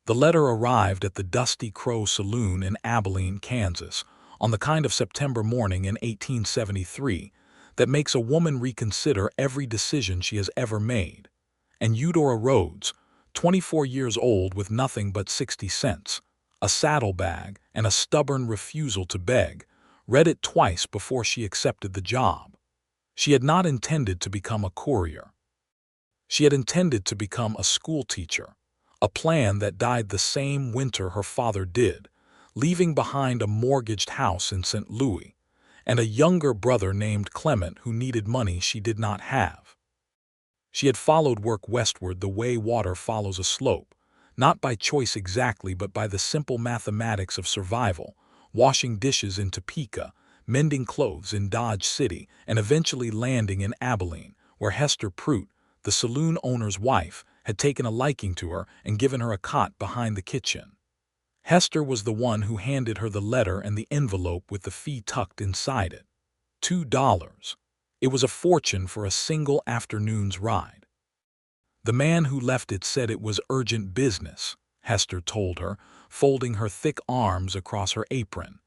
The letter arrived at the Dusty Crow Saloon in Abilene, Kansas, on the kind of September morning in 1873 that makes a woman reconsider every decision she has ever made. And Eudora Rhodes, 24 years old with nothing but 60 cents, a saddlebag, and a stubborn refusal to beg, read it twice before she accepted the job. She had not intended to become a courier. She had intended to become a schoolteacher, a plan that died the same winter her father did, leaving behind a mortgaged house in St. Louis and a younger brother named Clement who needed money she did not have. She had followed work westward the way water follows a slope, not by choice exactly but by the simple mathematics of survival, washing dishes in Topeka, mending clothes in Dodge City, and eventually landing in Abilene, where Hester Prout, the saloon owner's wife, had taken a liking to her and given her a cot behind the kitchen. Hester was the one who handed her the letter and the envelope with the fee tucked inside it. $2. It was a fortune for a single afternoon's ride. The man who left it said it was urgent business, Hester told her, folding her thick arms across her apron.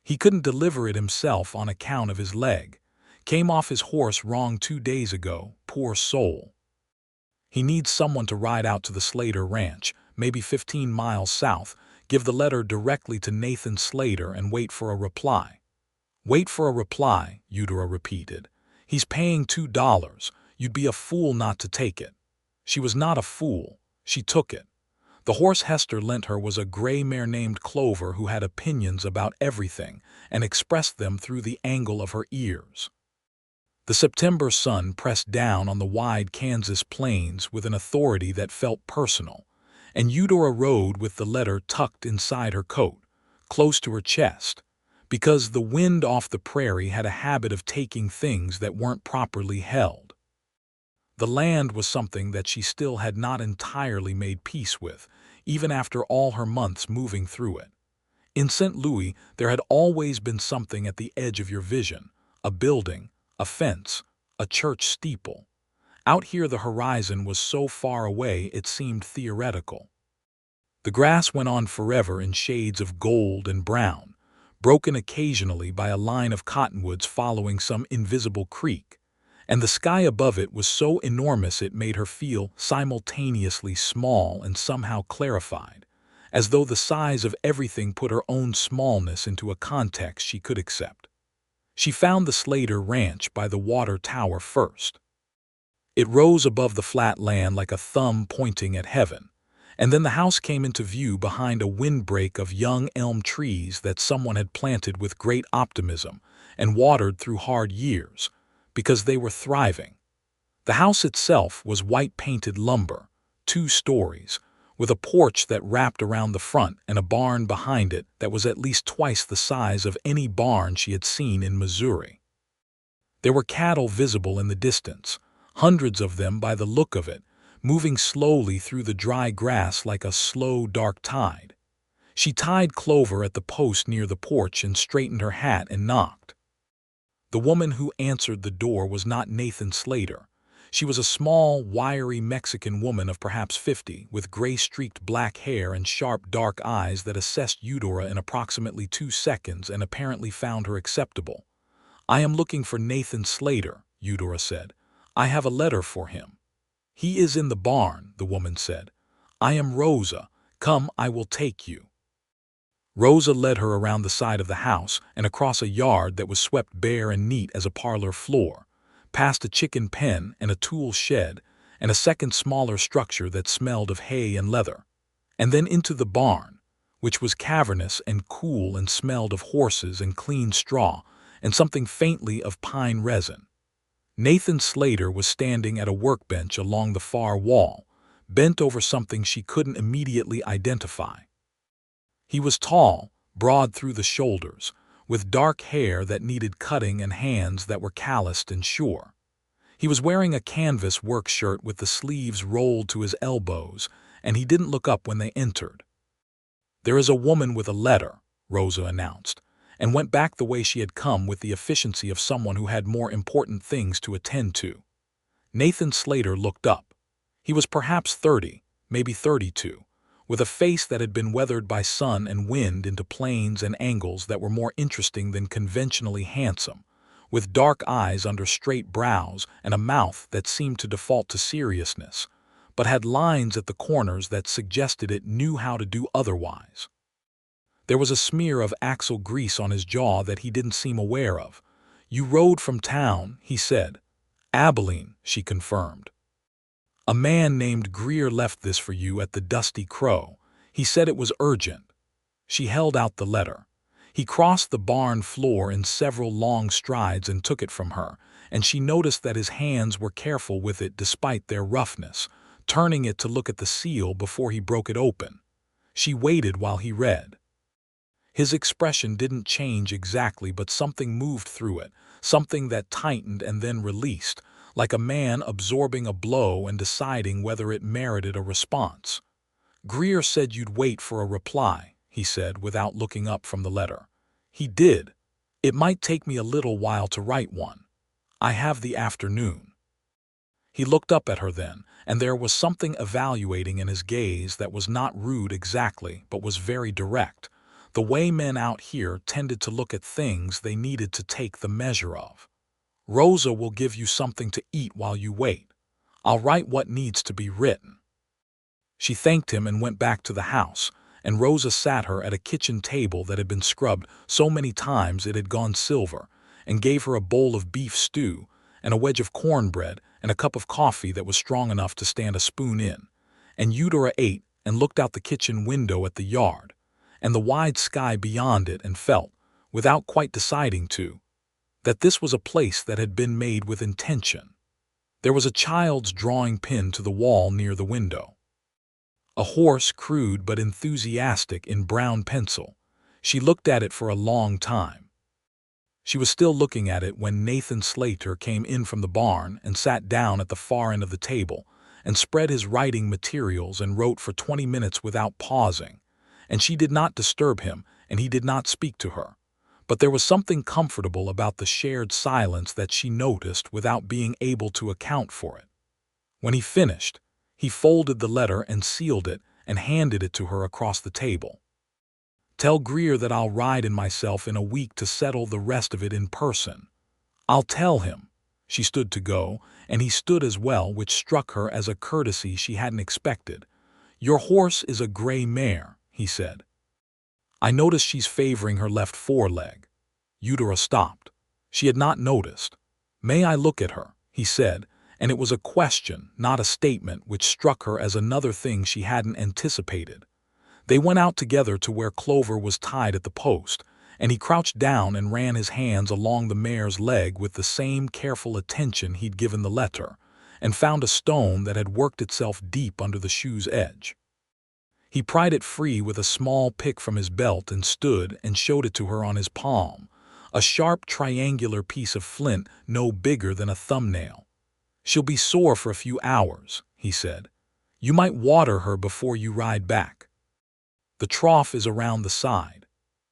He couldn't deliver it himself on account of his leg. Came off his horse wrong 2 days ago, poor soul. He needs someone to ride out to the Slater ranch, maybe 15 miles south, give the letter directly to Nathan Slater and wait for a reply. Wait for a reply, Eudora repeated. He's paying $2. You'd be a fool not to take it. She was not a fool. She took it. The horse Hester lent her was a gray mare named Clover who had opinions about everything and expressed them through the angle of her ears. The September sun pressed down on the wide Kansas plains with an authority that felt personal, and Eudora rode with the letter tucked inside her coat, close to her chest, because the wind off the prairie had a habit of taking things that weren't properly held. The land was something that she still had not entirely made peace with, even after all her months moving through it. In St. Louis, there had always been something at the edge of your vision, a building, a fence, a church steeple. Out here the horizon was so far away it seemed theoretical. The grass went on forever in shades of gold and brown, broken occasionally by a line of cottonwoods following some invisible creek, and the sky above it was so enormous it made her feel simultaneously small and somehow clarified, as though the size of everything put her own smallness into a context she could accept. She found the Slater ranch by the water tower first. It rose above the flat land like a thumb pointing at heaven, and then the house came into view behind a windbreak of young elm trees that someone had planted with great optimism and watered through hard years, because they were thriving. The house itself was white-painted lumber, 2 stories, with a porch that wrapped around the front and a barn behind it that was at least twice the size of any barn she had seen in Missouri. There were cattle visible in the distance, hundreds of them by the look of it, moving slowly through the dry grass like a slow, dark tide. She tied Clover at the post near the porch and straightened her hat and knocked. The woman who answered the door was not Nathan Slater. She was a small, wiry Mexican woman of perhaps 50, with gray-streaked black hair and sharp, dark eyes that assessed Eudora in approximately 2 seconds and apparently found her acceptable. "I am looking for Nathan Slater," Eudora said. "I have a letter for him." "He is in the barn," the woman said. "I am Rosa. Come, I will take you." Rosa led her around the side of the house and across a yard that was swept bare and neat as a parlor floor, past a chicken pen and a tool shed, and a second smaller structure that smelled of hay and leather, and then into the barn, which was cavernous and cool and smelled of horses and clean straw and something faintly of pine resin. Nathan Slater was standing at a workbench along the far wall, bent over something she couldn't immediately identify. He was tall, broad through the shoulders, with dark hair that needed cutting and hands that were calloused and sure. He was wearing a canvas work shirt with the sleeves rolled to his elbows, and he didn't look up when they entered. "There is a woman with a letter," Rosa announced, and went back the way she had come with the efficiency of someone who had more important things to attend to. Nathan Slater looked up. He was perhaps 30, maybe 32, with a face that had been weathered by sun and wind into planes and angles that were more interesting than conventionally handsome, with dark eyes under straight brows and a mouth that seemed to default to seriousness, but had lines at the corners that suggested it knew how to do otherwise. There was a smear of axle grease on his jaw that he didn't seem aware of. "You rode from town," he said. "Abilene," she confirmed. "A man named Greer left this for you at the Dusty Crow. He said it was urgent." She held out the letter. He crossed the barn floor in several long strides and took it from her, and she noticed that his hands were careful with it despite their roughness, turning it to look at the seal before he broke it open. She waited while he read. His expression didn't change exactly, but something moved through it, something that tightened and then released, like a man absorbing a blow and deciding whether it merited a response. "Greer said you'd wait for a reply," he said without looking up from the letter. "He did. It might take me a little while to write one. I have the afternoon." He looked up at her then, and there was something evaluating in his gaze that was not rude exactly, but was very direct, the way men out here tended to look at things they needed to take the measure of. "Rosa will give you something to eat while you wait. I'll write what needs to be written." She thanked him and went back to the house, and Rosa sat her at a kitchen table that had been scrubbed so many times it had gone silver, and gave her a bowl of beef stew, and a wedge of cornbread, and a cup of coffee that was strong enough to stand a spoon in. And Eudora ate and looked out the kitchen window at the yard, and the wide sky beyond it, and felt, without quite deciding to, that this was a place that had been made with intention. There was a child's drawing pinned to the wall near the window. A horse, crude but enthusiastic, in brown pencil. She looked at it for a long time. She was still looking at it when Nathan Slater came in from the barn and sat down at the far end of the table and spread his writing materials and wrote for 20 minutes without pausing, and she did not disturb him and he did not speak to her. But there was something comfortable about the shared silence that she noticed without being able to account for it. When he finished, he folded the letter and sealed it and handed it to her across the table. "Tell Greer that I'll ride in myself in a week to settle the rest of it in person." "I'll tell him." She stood to go, and he stood as well, which struck her as a courtesy she hadn't expected. "Your horse is a gray mare," he said. "I notice she's favoring her left foreleg." Eudora stopped. She had not noticed. "May I look at her?" he said, and it was a question, not a statement, which struck her as another thing she hadn't anticipated. They went out together to where Clover was tied at the post, and he crouched down and ran his hands along the mare's leg with the same careful attention he'd given the letter, and found a stone that had worked itself deep under the shoe's edge. He pried it free with a small pick from his belt and stood and showed it to her on his palm, a sharp triangular piece of flint no bigger than a thumbnail. "She'll be sore for a few hours," he said. "You might water her before you ride back. The trough is around the side."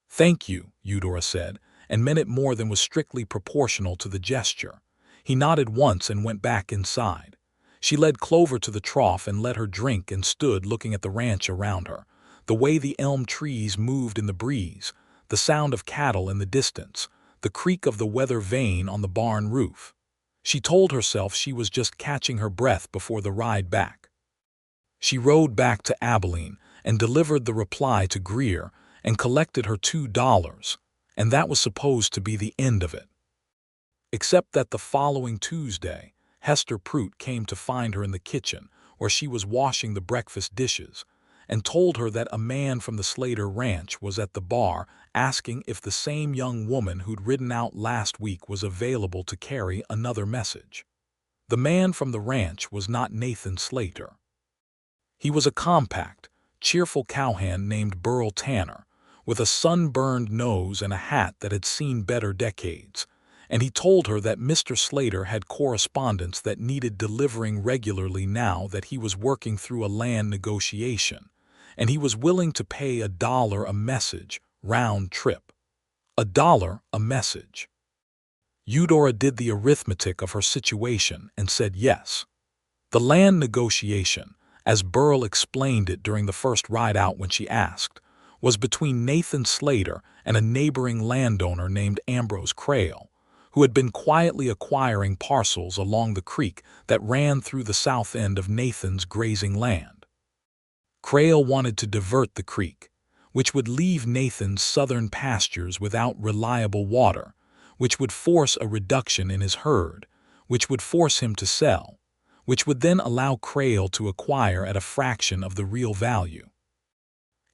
"Thank you," Eudora said, and meant it more than was strictly proportional to the gesture. He nodded once and went back inside. She led Clover to the trough and let her drink and stood looking at the ranch around her, the way the elm trees moved in the breeze, the sound of cattle in the distance, the creak of the weather vane on the barn roof. She told herself she was just catching her breath before the ride back. She rode back to Abilene and delivered the reply to Greer and collected her $2, and that was supposed to be the end of it. Except that the following Tuesday, Hester Prout came to find her in the kitchen where she was washing the breakfast dishes, and told her that a man from the Slater ranch was at the bar asking if the same young woman who'd ridden out last week was available to carry another message. The man from the ranch was not Nathan Slater. He was a compact, cheerful cowhand named Burl Tanner, with a sunburned nose and a hat that had seen better decades, and he told her that Mr. Slater had correspondence that needed delivering regularly now that he was working through a land negotiation, and he was willing to pay $1 a message, round trip. $1 a message. Eudora did the arithmetic of her situation and said yes. The land negotiation, as Burl explained it during the first ride out when she asked, was between Nathan Slater and a neighboring landowner named Ambrose Crail, who had been quietly acquiring parcels along the creek that ran through the south end of Nathan's grazing land. Crail wanted to divert the creek, which would leave Nathan's southern pastures without reliable water, which would force a reduction in his herd, which would force him to sell, which would then allow Crail to acquire at a fraction of the real value.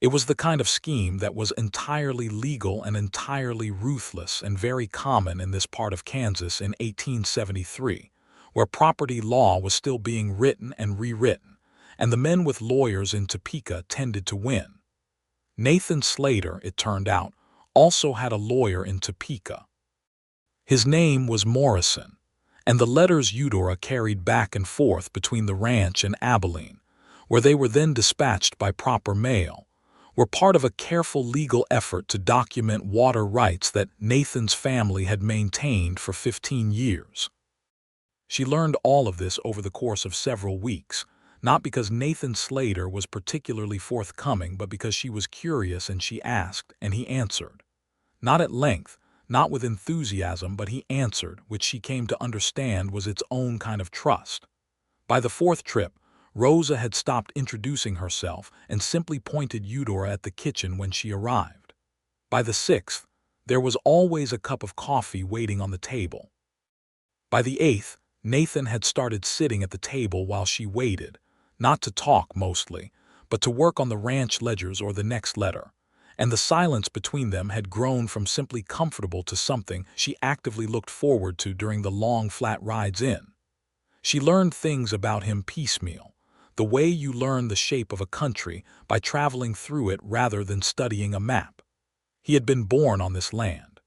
It was the kind of scheme that was entirely legal and entirely ruthless and very common in this part of Kansas in 1873, where property law was still being written and rewritten, and the men with lawyers in Topeka tended to win. Nathan Slater, it turned out, also had a lawyer in Topeka. His name was Morrison, and the letters Eudora carried back and forth between the ranch and Abilene, where they were then dispatched by proper mail, were part of a careful legal effort to document water rights that Nathan's family had maintained for 15 years. She learned all of this over the course of several weeks, not because Nathan Slater was particularly forthcoming, but because she was curious and she asked and he answered. Not at length, not with enthusiasm, but he answered, which she came to understand was its own kind of trust. By the fourth trip, Rosa had stopped introducing herself and simply pointed Eudora at the kitchen when she arrived. By the sixth, there was always a cup of coffee waiting on the table. By the eighth, Nathan had started sitting at the table while she waited, not to talk mostly, but to work on the ranch ledgers or the next letter, and the silence between them had grown from simply comfortable to something she actively looked forward to during the long flat rides in. She learned things about him piecemeal, the way you learn the shape of a country by traveling through it rather than studying a map. He had been born on this land.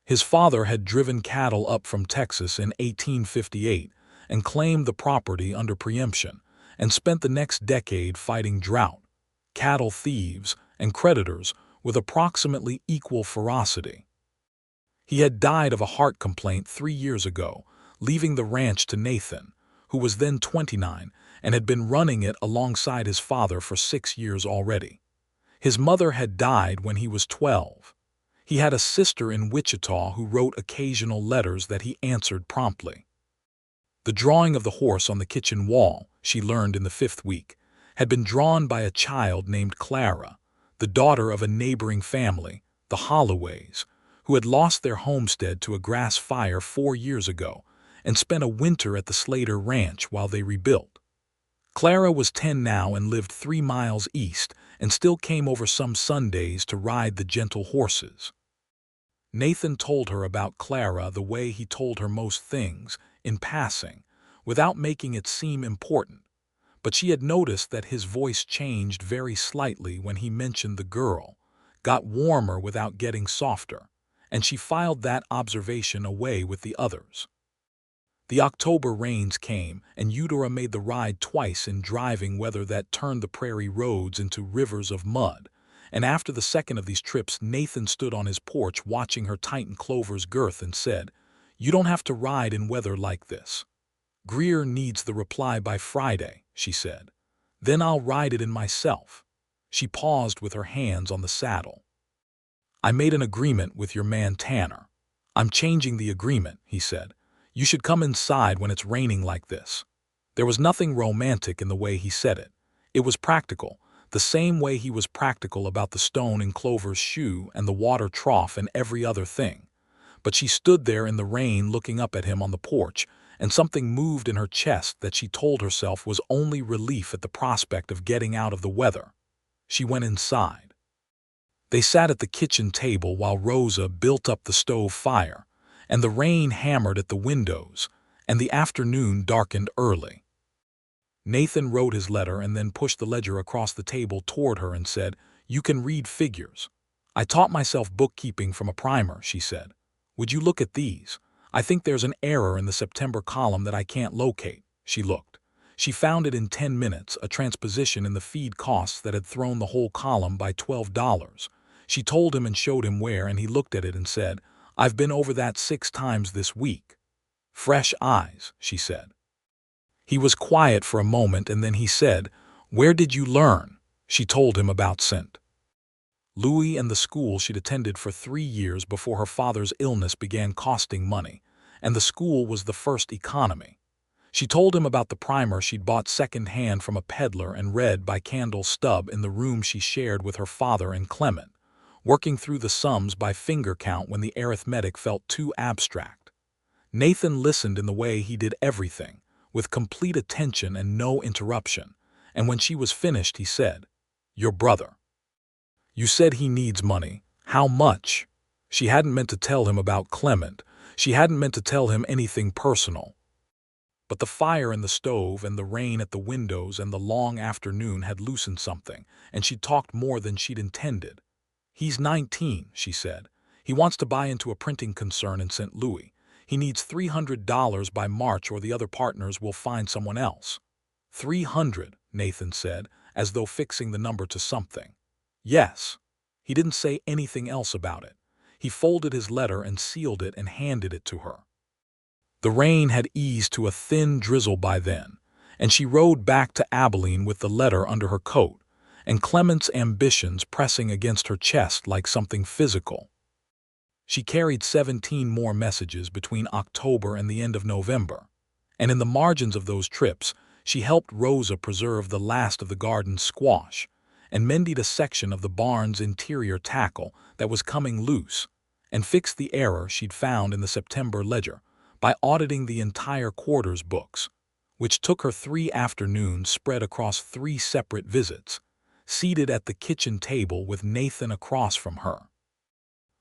His father had driven cattle up from Texas in 1858 and claimed the property under preemption, and spent the next decade fighting drought, cattle thieves, and creditors with approximately equal ferocity. He had died of a heart complaint 3 years ago, leaving the ranch to Nathan, who was then 29 and had been running it alongside his father for 6 years already. His mother had died when he was 12. He had a sister in Wichita who wrote occasional letters that he answered promptly. The drawing of the horse on the kitchen wall, she learned in the 5th week, had been drawn by a child named Clara, the daughter of a neighboring family, the Holloways, who had lost their homestead to a grass fire 4 years ago and spent a winter at the Slater Ranch while they rebuilt. Clara was 10 now and lived 3 miles east and still came over some Sundays to ride the gentle horses. Nathan told her about Clara the way he told her most things, in passing, without making it seem important, but she had noticed that his voice changed very slightly when he mentioned the girl, got warmer without getting softer, and she filed that observation away with the others. The October rains came, and Eudora made the ride twice in driving weather that turned the prairie roads into rivers of mud, and after the second of these trips Nathan stood on his porch watching her tighten Clover's girth and said, "You don't have to ride in weather like this. Greer needs the reply by Friday," she said. "Then I'll ride it in myself." She paused with her hands on the saddle. "I made an agreement with your man Tanner. I'm changing the agreement," he said. "You should come inside when it's raining like this." There was nothing romantic in the way he said it. It was practical, the same way he was practical about the stone in Clover's shoe and the water trough and every other thing. But she stood there in the rain looking up at him on the porch, and something moved in her chest that she told herself was only relief at the prospect of getting out of the weather. She went inside. They sat at the kitchen table while Rosa built up the stove fire, and the rain hammered at the windows, and the afternoon darkened early. Nathan wrote his letter and then pushed the ledger across the table toward her and said, "You can read figures. I taught myself bookkeeping from a primer," she said. "Would you look at these? I think there's an error in the September column that I can't locate." She looked. She found it in 10 minutes, a transposition in the feed costs that had thrown the whole column by $12. She told him and showed him where, and he looked at it and said, "I've been over that 6 times this week." "Fresh eyes," she said. He was quiet for a moment and then he said, "Where did you learn?" She told him about St. Louis and the school she'd attended for 3 years before her father's illness began costing money, and the school was the first economy. She told him about the primer she'd bought second-hand from a peddler and read by candle stub in the room she shared with her father and Clement, working through the sums by finger count when the arithmetic felt too abstract. Nathan listened in the way he did everything, with complete attention and no interruption, and when she was finished he said, "Your brother. You said he needs money. How much?" She hadn't meant to tell him about Clement. She hadn't meant to tell him anything personal. But the fire in the stove and the rain at the windows and the long afternoon had loosened something, and she'd talked more than she'd intended. "He's 19, she said. "He wants to buy into a printing concern in St. Louis. He needs $300 by March or the other partners will find someone else." 300, Nathan said, as though fixing the number to something. "Yes." He didn't say anything else about it. He folded his letter and sealed it and handed it to her. The rain had eased to a thin drizzle by then, and she rode back to Abilene with the letter under her coat, and Clement's ambitions pressing against her chest like something physical. She carried 17 more messages between October and the end of November, and in the margins of those trips, she helped Rosa preserve the last of the garden's squash, and mended a section of the barn's interior tackle that was coming loose, and fixed the error she'd found in the September ledger by auditing the entire quarter's books, which took her 3 afternoons spread across 3 separate visits, seated at the kitchen table with Nathan across from her.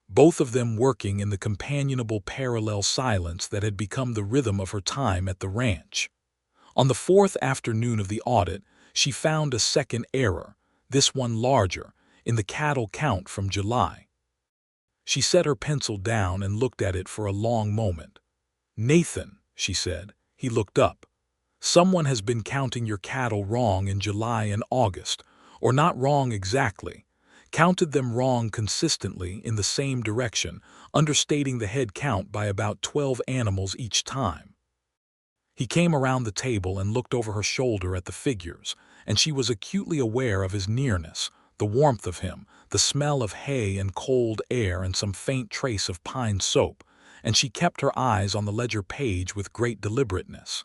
Both of them working in the companionable parallel silence that had become the rhythm of her time at the ranch. On the 4th afternoon of the audit, she found a second error, this one larger, in the cattle count from July. She set her pencil down and looked at it for a long moment. "Nathan," she said. He looked up. "Someone has been counting your cattle wrong in July and August, or not wrong exactly. Counted them wrong consistently in the same direction, understating the head count by about 12 animals each time." He came around the table and looked over her shoulder at the figures, and she was acutely aware of his nearness, the warmth of him, the smell of hay and cold air and some faint trace of pine soap, and she kept her eyes on the ledger page with great deliberateness.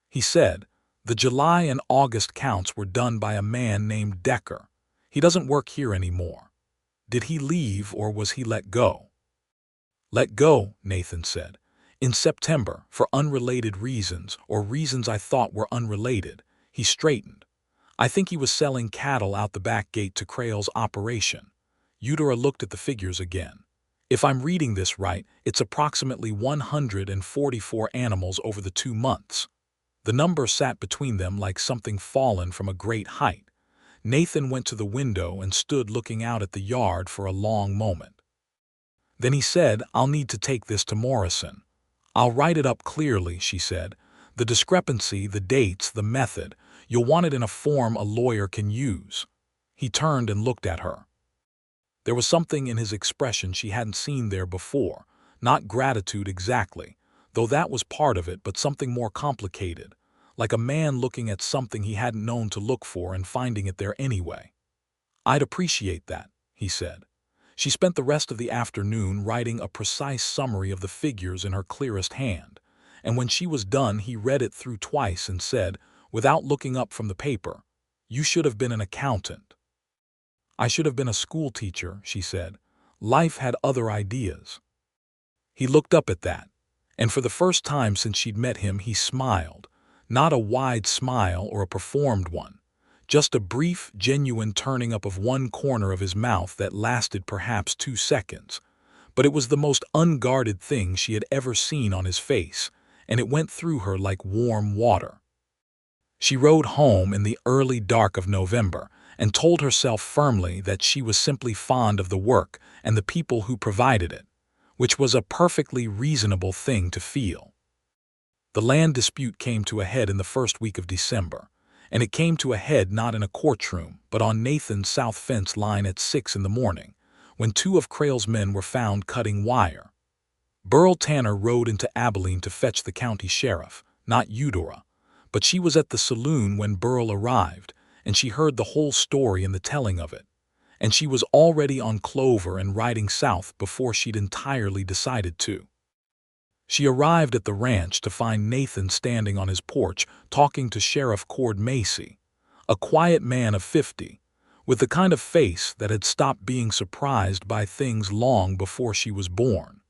He said, "The July and August counts were done by a man named Decker. He doesn't work here anymore. Did he leave or was he let go?" "Let go," Nathan said. "In September, for unrelated reasons, or reasons I thought were unrelated." He straightened. "I think he was selling cattle out the back gate to Crail's operation." Eudora looked at the figures again. "If I'm reading this right, it's approximately 144 animals over the 2 months. The number sat between them like something fallen from a great height. Nathan went to the window and stood looking out at the yard for a long moment. Then he said, "I'll need to take this to Morrison." "I'll write it up clearly," she said. "The discrepancy, the dates, the method. You'll want it in a form a lawyer can use." He turned and looked at her. There was something in his expression she hadn't seen there before, not gratitude exactly, though that was part of it, but something more complicated, like a man looking at something he hadn't known to look for and finding it there anyway. "I'd appreciate that," he said. She spent the rest of the afternoon writing a precise summary of the figures in her clearest hand, and when she was done he read it through twice and said, without looking up from the paper, "You should have been an accountant." "I should have been a school teacher," she said. "Life had other ideas." He looked up at that, and for the first time since she'd met him he smiled, not a wide smile or a performed one, just a brief, genuine turning up of one corner of his mouth that lasted perhaps 2 seconds, but it was the most unguarded thing she had ever seen on his face, and it went through her like warm water. She rode home in the early dark of November and told herself firmly that she was simply fond of the work and the people who provided it, which was a perfectly reasonable thing to feel. The land dispute came to a head in the first week of December, and it came to a head not in a courtroom but on Nathan's south fence line at 6 in the morning, when 2 of Crail's men were found cutting wire. Burl Tanner rode into Abilene to fetch the county sheriff, not Eudora, But she was at the saloon when Burl arrived, and she heard the whole story in the telling of it. And she was already on Clover and riding south before she'd entirely decided to. She arrived at the ranch to find Nathan standing on his porch talking to Sheriff Cord Macy, a quiet man of 50, with the kind of face that had stopped being surprised by things long before she was born.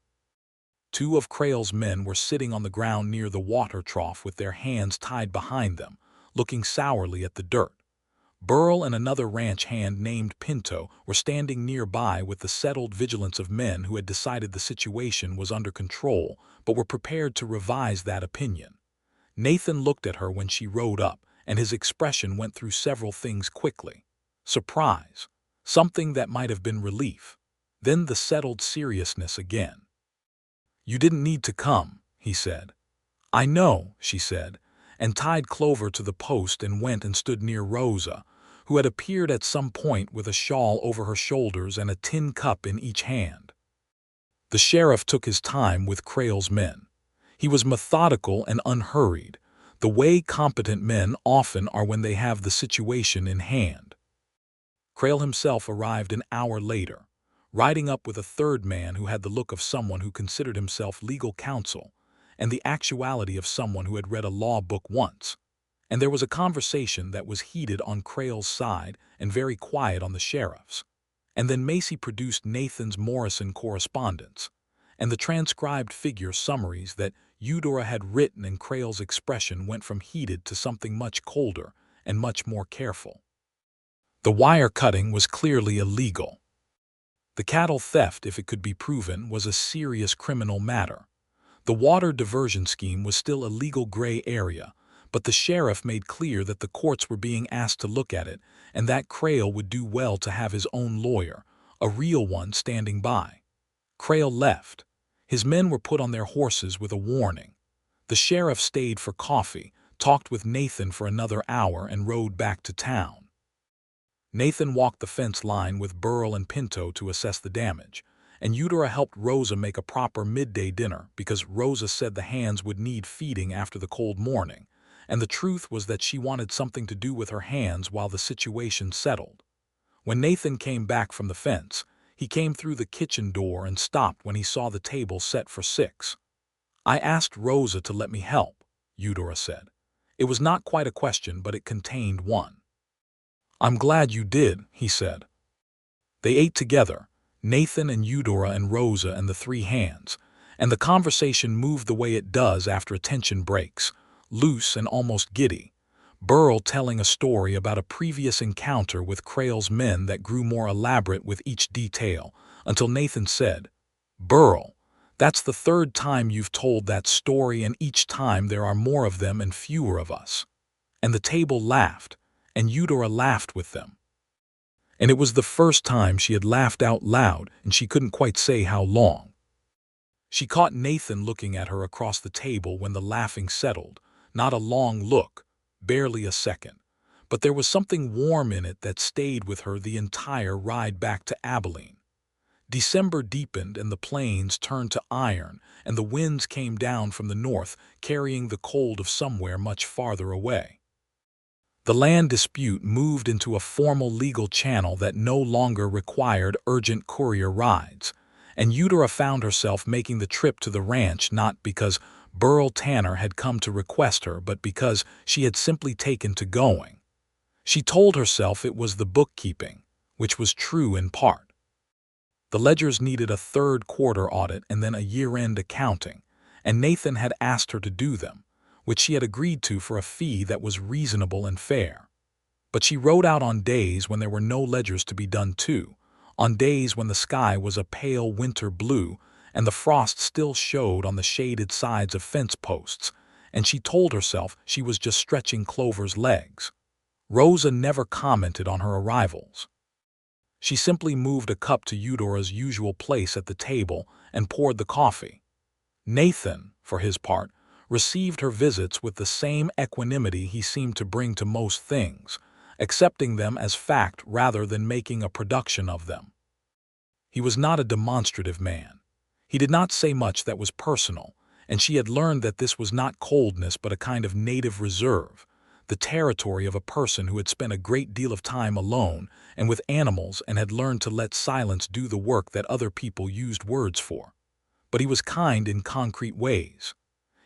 Two of Crail's men were sitting on the ground near the water trough with their hands tied behind them, looking sourly at the dirt. Burl and another ranch hand named Pinto were standing nearby with the settled vigilance of men who had decided the situation was under control but were prepared to revise that opinion. Nathan looked at her when she rode up, and his expression went through several things quickly. Surprise, something that might have been relief, then the settled seriousness again. "You didn't need to come," he said. "I know," she said, and tied Clover to the post and went and stood near Rosa, who had appeared at some point with a shawl over her shoulders and a tin cup in each hand. The sheriff took his time with Crail's men. He was methodical and unhurried, the way competent men often are when they have the situation in hand. Crail himself arrived an hour later, riding up with a third man who had the look of someone who considered himself legal counsel and the actuality of someone who had read a law book once. And there was a conversation that was heated on Crail's side and very quiet on the sheriff's. And then Macy produced Nathan's Morrison correspondence and the transcribed figure summaries that Eudora had written, and Crail's expression went from heated to something much colder and much more careful. The wire cutting was clearly illegal. The cattle theft, if it could be proven, was a serious criminal matter. The water diversion scheme was still a legal gray area, but the sheriff made clear that the courts were being asked to look at it and that Crail would do well to have his own lawyer, a real one, standing by. Crail left. His men were put on their horses with a warning. The sheriff stayed for coffee, talked with Nathan for another hour, and rode back to town. Nathan walked the fence line with Burl and Pinto to assess the damage, and Eudora helped Rosa make a proper midday dinner because Rosa said the hands would need feeding after the cold morning, and the truth was that she wanted something to do with her hands while the situation settled. When Nathan came back from the fence, he came through the kitchen door and stopped when he saw the table set for 6. "I asked Rosa to let me help," Eudora said. It was not quite a question, but it contained one. "I'm glad you did," he said. They ate together, Nathan and Eudora and Rosa and the three hands, and the conversation moved the way it does after attention breaks, loose and almost giddy. Burl telling a story about a previous encounter with Crail's men that grew more elaborate with each detail, until Nathan said, "Burl, that's the 3rd time you've told that story, and each time there are more of them and fewer of us." And the table laughed, and Eudora laughed with them. And it was the first time she had laughed out loud, and she couldn't quite say how long. She caught Nathan looking at her across the table when the laughing settled, not a long look, barely a second, but there was something warm in it that stayed with her the entire ride back to Abilene. December deepened and the plains turned to iron, and the winds came down from the north, carrying the cold of somewhere much farther away. The land dispute moved into a formal legal channel that no longer required urgent courier rides, and Eudora found herself making the trip to the ranch not because Burl Tanner had come to request her, but because she had simply taken to going. She told herself it was the bookkeeping, which was true in part. The ledgers needed a 3rd quarter audit and then a year-end accounting, and Nathan had asked her to do them, which she had agreed to for a fee that was reasonable and fair. But she rode out on days when there were no ledgers to be done too, on days when the sky was a pale winter blue and the frost still showed on the shaded sides of fence posts, and she told herself she was just stretching Clover's legs. Rosa never commented on her arrivals. She simply moved a cup to Eudora's usual place at the table and poured the coffee. Nathan, for his part, received her visits with the same equanimity he seemed to bring to most things, accepting them as fact rather than making a production of them. He was not a demonstrative man. He did not say much that was personal, and she had learned that this was not coldness but a kind of native reserve, the territory of a person who had spent a great deal of time alone and with animals and had learned to let silence do the work that other people used words for. But he was kind in concrete ways.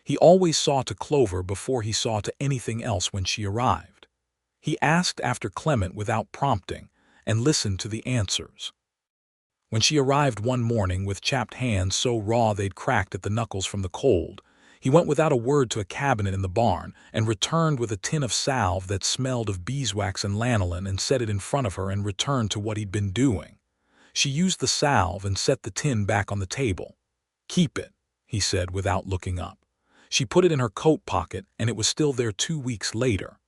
He always saw to Clover before he saw to anything else when she arrived. He asked after Clement without prompting and listened to the answers. When she arrived one morning with chapped hands so raw they'd cracked at the knuckles from the cold, he went without a word to a cabinet in the barn and returned with a tin of salve that smelled of beeswax and lanolin and set it in front of her and returned to what he'd been doing. She used the salve and set the tin back on the table. "Keep it," he said without looking up. She put it in her coat pocket and it was still there 2 weeks later.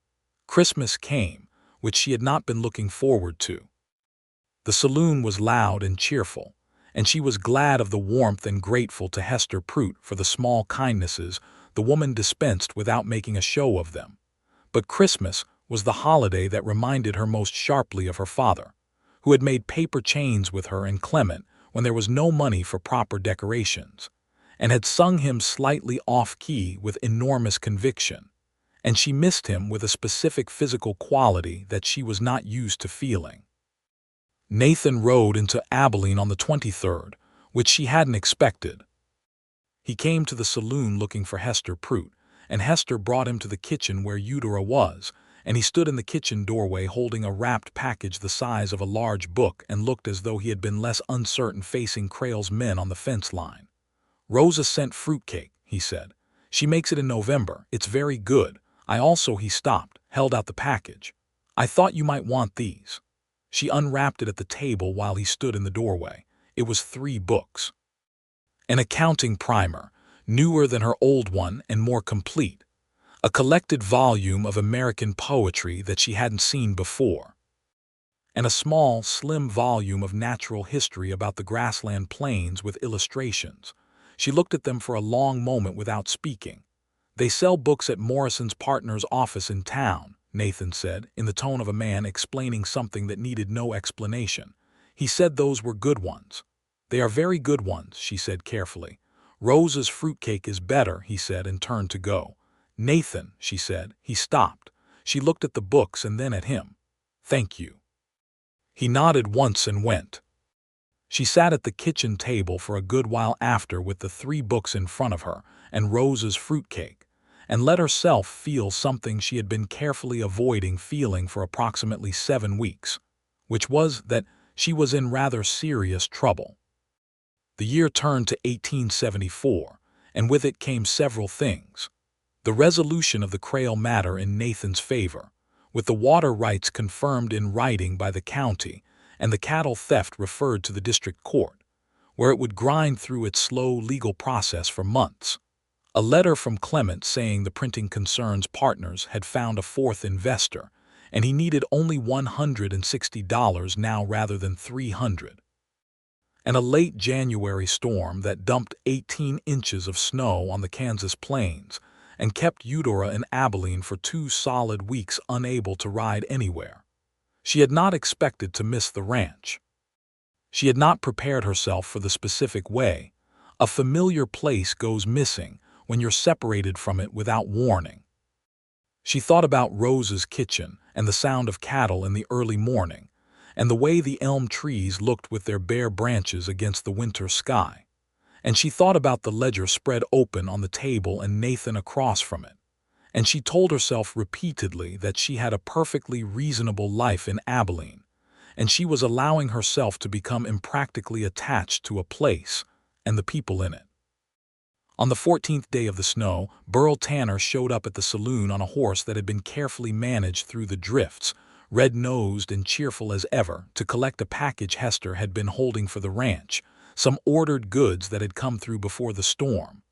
Christmas came, which she had not been looking forward to. The saloon was loud and cheerful, and she was glad of the warmth and grateful to Hester Prout for the small kindnesses the woman dispensed without making a show of them. But Christmas was the holiday that reminded her most sharply of her father, who had made paper chains with her and Clement when there was no money for proper decorations, and had sung him slightly off-key with enormous conviction, and she missed him with a specific physical quality that she was not used to feeling. Nathan rode into Abilene on the 23rd, which she hadn't expected. He came to the saloon looking for Hester Prout, and Hester brought him to the kitchen where Eudora was, and he stood in the kitchen doorway holding a wrapped package the size of a large book and looked as though he had been less uncertain facing Crail's men on the fence line. "Rosa sent fruitcake," he said. "She makes it in November. It's very good. I also—" He stopped, held out the package. "I thought you might want these." She unwrapped it at the table while he stood in the doorway. It was 3 books. An accounting primer, newer than her old one and more complete. A collected volume of American poetry that she hadn't seen before. And a small, slim volume of natural history about the grassland plains with illustrations. She looked at them for a long moment without speaking. "They sell books at Morrison's partner's office in town," Nathan said, in the tone of a man explaining something that needed no explanation. "He said those were good ones." "They are very good ones," she said carefully. "Rosa's fruitcake is better," he said and turned to go. "Nathan," she said. He stopped. She looked at the books and then at him. "Thank you." He nodded once and went. She sat at the kitchen table for a good while after with the 3 books in front of her and Rosa's fruitcake, and let herself feel something she had been carefully avoiding feeling for approximately 7 weeks, which was that she was in rather serious trouble. The year turned to 1874, and with it came several things. The resolution of the Crail matter in Nathan's favor, with the water rights confirmed in writing by the county, and the cattle theft referred to the district court, where it would grind through its slow legal process for months. A letter from Clement saying the printing concern's partners had found a 4th investor, and he needed only $160 now rather than $300. And a late January storm that dumped 18 inches of snow on the Kansas plains and kept Eudora in Abilene for 2 solid weeks unable to ride anywhere. She had not expected to miss the ranch. She had not prepared herself for the specific way a familiar place goes missing when you're separated from it without warning. She thought about Rosa's kitchen and the sound of cattle in the early morning, and the way the elm trees looked with their bare branches against the winter sky. And she thought about the ledger spread open on the table and Nathan across from it. And she told herself repeatedly that she had a perfectly reasonable life in Abilene, and she was allowing herself to become impractically attached to a place and the people in it. On the 14th day of the snow, Burl Tanner showed up at the saloon on a horse that had been carefully managed through the drifts, red-nosed and cheerful as ever, to collect a package Hester had been holding for the ranch, some ordered goods that had come through before the storm.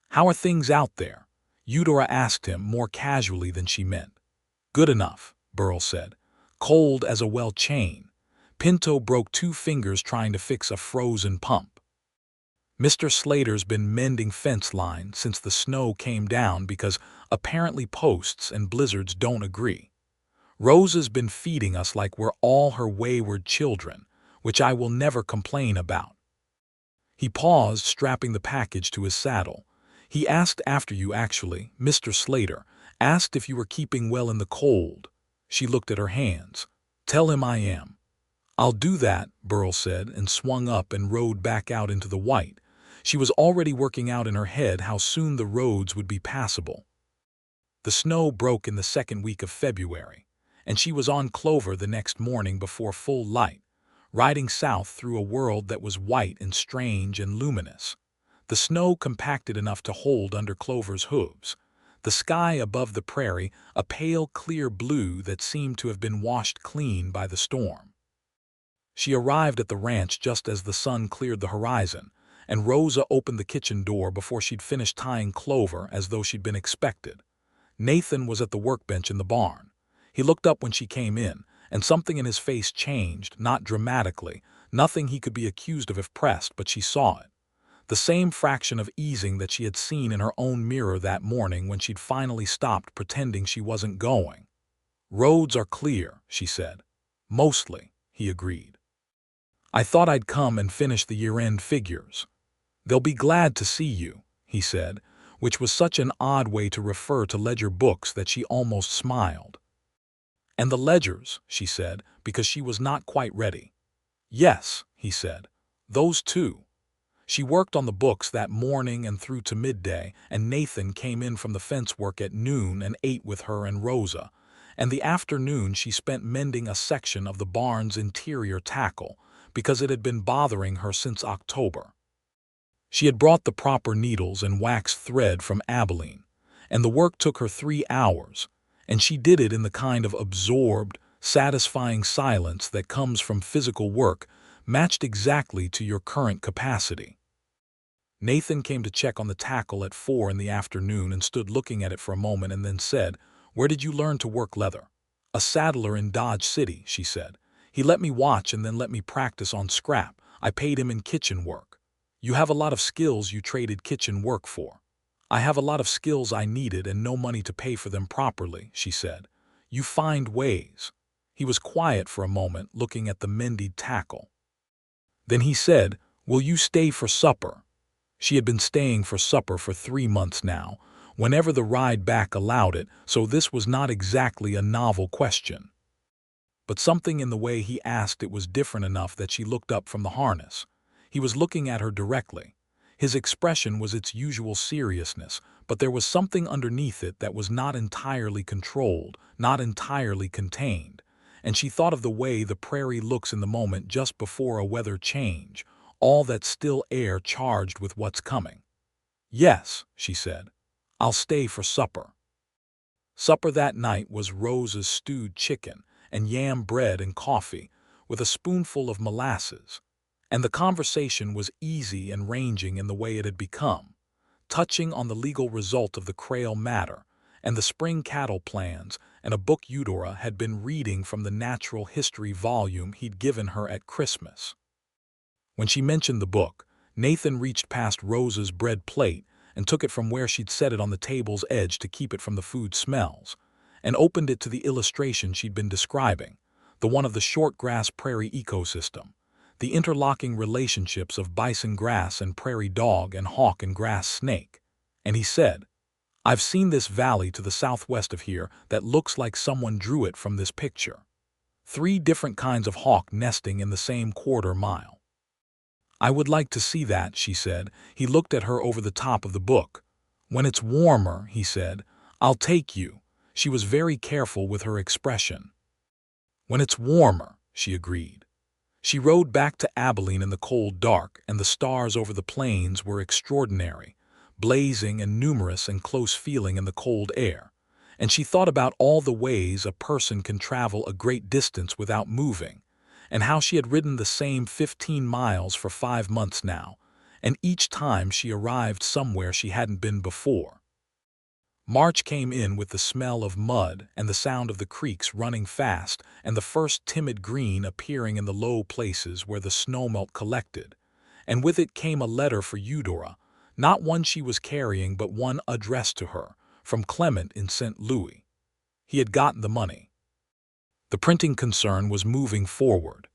"How are things out there?" Eudora asked him more casually than she meant. "Good enough," Burl said. "Cold as a well chain. Pinto broke 2 fingers trying to fix a frozen pump. Mr. Slater's been mending fence line since the snow came down because apparently posts and blizzards don't agree. Rosa's been feeding us like we're all her wayward children, which I will never complain about." He paused, strapping the package to his saddle. He asked after you, actually, Mr. Slater. Asked if you were keeping well in the cold." She looked at her hands. "Tell him I am." "I'll do that," Burl said, and swung up and rode back out into the white. She was already working out in her head how soon the roads would be passable. The snow broke in the second week of February, and she was on Clover the next morning before full light, riding south through a world that was white and strange and luminous. The snow compacted enough to hold under Clover's hooves. The sky above the prairie, a pale, clear blue that seemed to have been washed clean by the storm. She arrived at the ranch just as the sun cleared the horizon, and Rosa opened the kitchen door before she'd finished tying Clover as though she'd been expected. Nathan was at the workbench in the barn. He looked up when she came in, and something in his face changed, not dramatically, nothing he could be accused of if pressed, but she saw it. The same fraction of easing that she had seen in her own mirror that morning when she'd finally stopped pretending she wasn't going. "Roads are clear," she said. "Mostly," he agreed. "I thought I'd come and finish the year-end figures." "They'll be glad to see you," he said, which was such an odd way to refer to ledger books that she almost smiled. "And the ledgers," she said, because she was not quite ready. "Yes," he said, "those too." She worked on the books that morning and through to midday, and Nathan came in from the fence work at noon and ate with her and Rosa, and the afternoon she spent mending a section of the barn's interior tackle, because it had been bothering her since October. She had brought the proper needles and waxed thread from Abilene, and the work took her 3 hours, and she did it in the kind of absorbed, satisfying silence that comes from physical work matched exactly to your current capacity. Nathan came to check on the tackle at 4 in the afternoon and stood looking at it for a moment and then said, "Where did you learn to work leather?" "A saddler in Dodge City," she said. "He let me watch and then let me practice on scrap. I paid him in kitchen work." "You have a lot of skills you traded kitchen work for." "I have a lot of skills I needed and no money to pay for them properly," she said. "You find ways." He was quiet for a moment, looking at the mended tackle. Then he said, "Will you stay for supper?" She had been staying for supper for 3 months now, whenever the ride back allowed it, so this was not exactly a novel question. But something in the way he asked it was different enough that she looked up from the harness. He was looking at her directly. His expression was its usual seriousness, but there was something underneath it that was not entirely controlled, not entirely contained. And she thought of the way the prairie looks in the moment just before a weather change, all that still air charged with what's coming. "Yes," she said. "I'll stay for supper." Supper that night was Rosa's stewed chicken and yam bread and coffee, with a spoonful of molasses. And the conversation was easy and ranging in the way it had become, touching on the legal result of the Crail matter, and the spring cattle plans, and a book Eudora had been reading from the natural history volume he'd given her at Christmas. When she mentioned the book, Nathan reached past Rosa's bread plate and took it from where she'd set it on the table's edge to keep it from the food smells, and opened it to the illustration she'd been describing, the one of the short-grass prairie ecosystem, the interlocking relationships of bison grass and prairie dog and hawk and grass snake. And he said, "I've seen this valley to the southwest of here that looks like someone drew it from this picture. 3 different kinds of hawk nesting in the same quarter mile." "I would like to see that," she said. He looked at her over the top of the book. "When it's warmer," he said, "I'll take you." She was very careful with her expression. "When it's warmer," she agreed. She rode back to Abilene in the cold dark, and the stars over the plains were extraordinary, blazing and numerous and close feeling in the cold air. And she thought about all the ways a person can travel a great distance without moving, and how she had ridden the same 15 miles for 5 months now, and each time she arrived somewhere she hadn't been before. March came in with the smell of mud and the sound of the creeks running fast and the first timid green appearing in the low places where the snowmelt collected, and with it came a letter for Eudora, not one she was carrying but one addressed to her, from Clement in St. Louis. He had gotten the money. The printing concern was moving forward.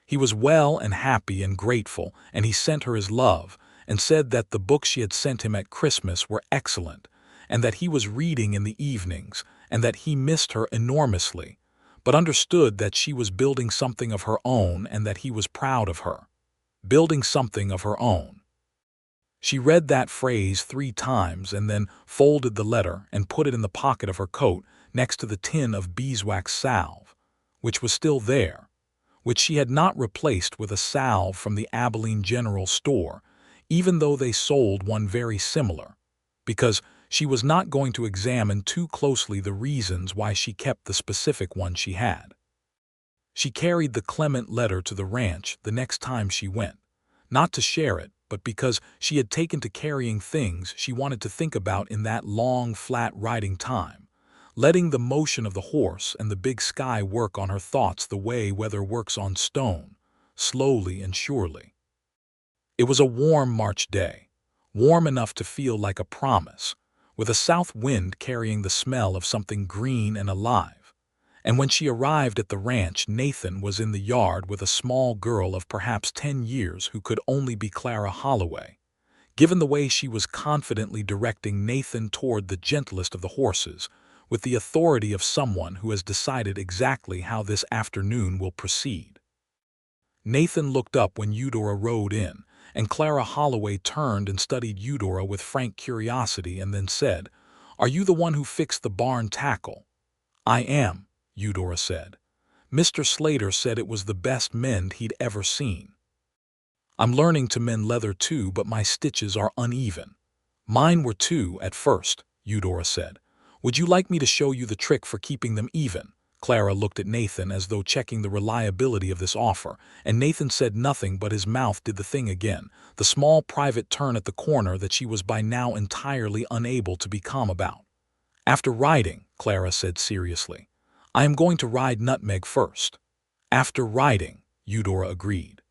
He was well and happy and grateful, and he sent her his love, and said that the books she had sent him at Christmas were excellent, and that he was reading in the evenings, and that he missed her enormously, but understood that she was building something of her own and that he was proud of her. Building something of her own. She read that phrase 3 times and then folded the letter and put it in the pocket of her coat next to the tin of beeswax salve, which was still there, which she had not replaced with a salve from the Abilene General Store, even though they sold one very similar, because she was not going to examine too closely the reasons why she kept the specific one she had. She carried the Clement letter to the ranch the next time she went, not to share it, but because she had taken to carrying things she wanted to think about in that long, flat riding time, letting the motion of the horse and the big sky work on her thoughts the way weather works on stone, slowly and surely. It was a warm March day, warm enough to feel like a promise, with a south wind carrying the smell of something green and alive. And when she arrived at the ranch, Nathan was in the yard with a small girl of perhaps 10 years who could only be Clara Holloway, given the way she was confidently directing Nathan toward the gentlest of the horses, with the authority of someone who has decided exactly how this afternoon will proceed. Nathan looked up when Eudora rode in, and Clara Holloway turned and studied Eudora with frank curiosity and then said, "Are you the one who fixed the barn tackle?" "I am," Eudora said. "Mr. Slater said it was the best mend he'd ever seen." "I'm learning to mend leather too, but my stitches are uneven." "Mine were too, at first," Eudora said. "Would you like me to show you the trick for keeping them even?" Clara looked at Nathan as though checking the reliability of this offer, and Nathan said nothing, but his mouth did the thing again, the small private turn at the corner that she was by now entirely unable to be calm about. "After riding," Clara said seriously. "I am going to ride Nutmeg first." "After riding," Eudora agreed.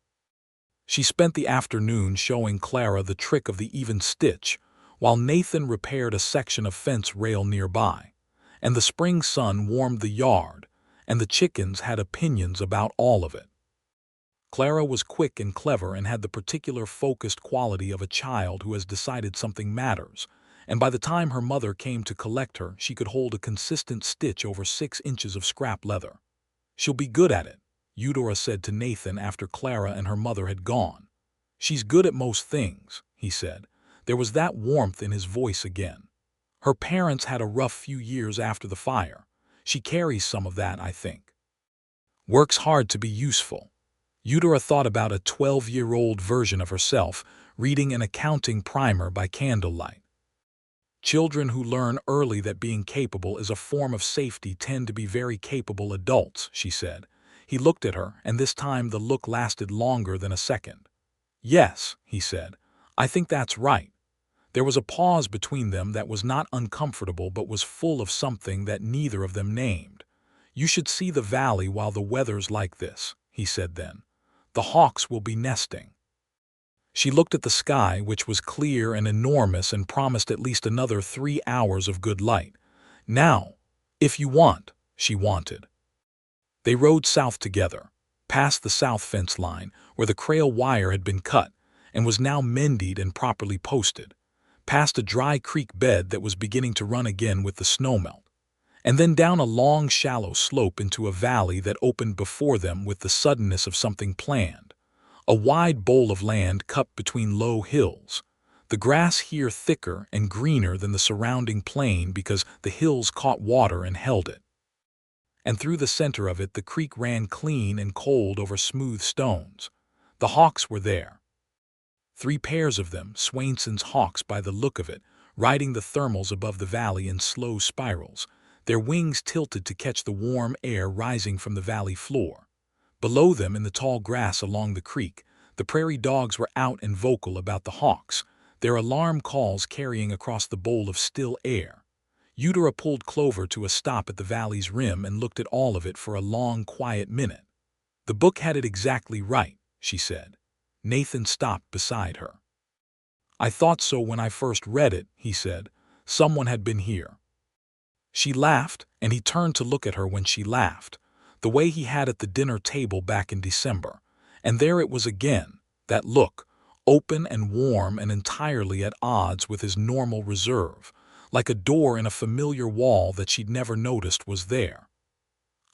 She spent the afternoon showing Clara the trick of the even stitch, while Nathan repaired a section of fence rail nearby, and the spring sun warmed the yard, and the chickens had opinions about all of it. Clara was quick and clever and had the particular focused quality of a child who has decided something matters, and by the time her mother came to collect her, she could hold a consistent stitch over 6 inches of scrap leather. "She'll be good at it," Eudora said to Nathan after Clara and her mother had gone. "She's good at most things," he said. There was that warmth in his voice again. "Her parents had a rough few years after the fire. She carries some of that, I think. Works hard to be useful." Eudora thought about a 12-year-old version of herself reading an accounting primer by candlelight. "Children who learn early that being capable is a form of safety tend to be very capable adults," she said. He looked at her, and this time the look lasted longer than a second. "Yes," he said, "I think that's right." There was a pause between them that was not uncomfortable but was full of something that neither of them named. "You should see the valley while the weather's like this," he said then. "The hawks will be nesting." She looked at the sky, which was clear and enormous and promised at least another 3 hours of good light. "Now, if you want," she wanted. They rode south together, past the south fence line, where the crail wire had been cut and was now mended and properly posted, past a dry creek bed that was beginning to run again with the snowmelt, and then down a long, shallow slope into a valley that opened before them with the suddenness of something planned. A wide bowl of land cut between low hills, the grass here thicker and greener than the surrounding plain because the hills caught water and held it. And through the center of it the creek ran clean and cold over smooth stones. The hawks were there. 3 pairs of them, Swainson's hawks by the look of it, riding the thermals above the valley in slow spirals, their wings tilted to catch the warm air rising from the valley floor. Below them, in the tall grass along the creek, the prairie dogs were out and vocal about the hawks, their alarm calls carrying across the bowl of still air. Eudora pulled Clover to a stop at the valley's rim and looked at all of it for a long, quiet minute. "The book had it exactly right," she said. Nathan stopped beside her. "I thought so when I first read it," he said. "Someone had been here." She laughed, and he turned to look at her when she laughed, the way he had at the dinner table back in December. And there it was again, that look, open and warm and entirely at odds with his normal reserve, like a door in a familiar wall that she'd never noticed was there.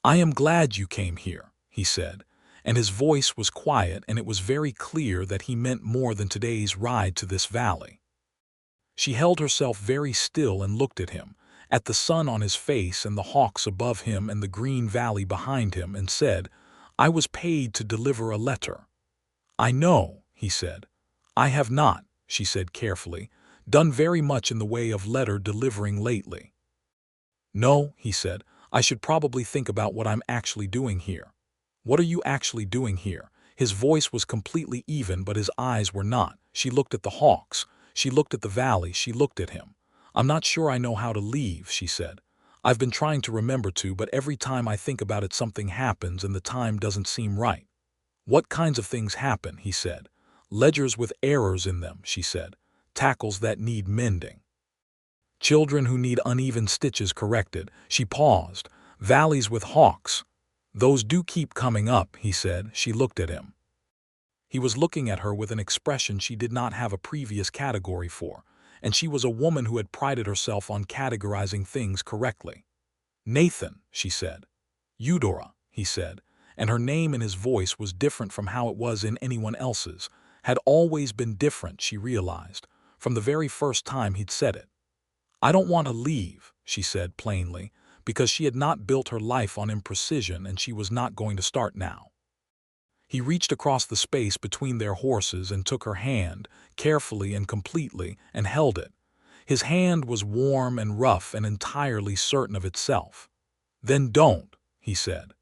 "I am glad you came here," he said, and his voice was quiet, and it was very clear that he meant more than today's ride to this valley. She held herself very still and looked at him, at the sun on his face and the hawks above him and the green valley behind him, and said, "I was paid to deliver a letter." "I know," he said. "I have not," she said carefully, "done very much in the way of letter delivering lately." "No," he said, "I should probably think about what I'm actually doing here." "What are you actually doing here?" His voice was completely even, but his eyes were not. She looked at the hawks. She looked at the valley. She looked at him. "I'm not sure I know how to leave," she said. "I've been trying to remember to, but every time I think about it something happens and the time doesn't seem right." "What kinds of things happen?" he said. "Ledgers with errors in them," she said. "Tackles that need mending. Children who need uneven stitches corrected." She paused. "Valleys with hawks. Those do keep coming up," he said. She looked at him. He was looking at her with an expression she did not have a previous category for, and she was a woman who had prided herself on categorizing things correctly. "Nathan," she said. "Eudora," he said, and her name in his voice was different from how it was in anyone else's, had always been different, she realized, from the very first time he'd said it. "I don't want to leave," she said plainly, because she had not built her life on imprecision and she was not going to start now. He reached across the space between their horses and took her hand, carefully and completely, and held it. His hand was warm and rough and entirely certain of itself. "Then don't," he said.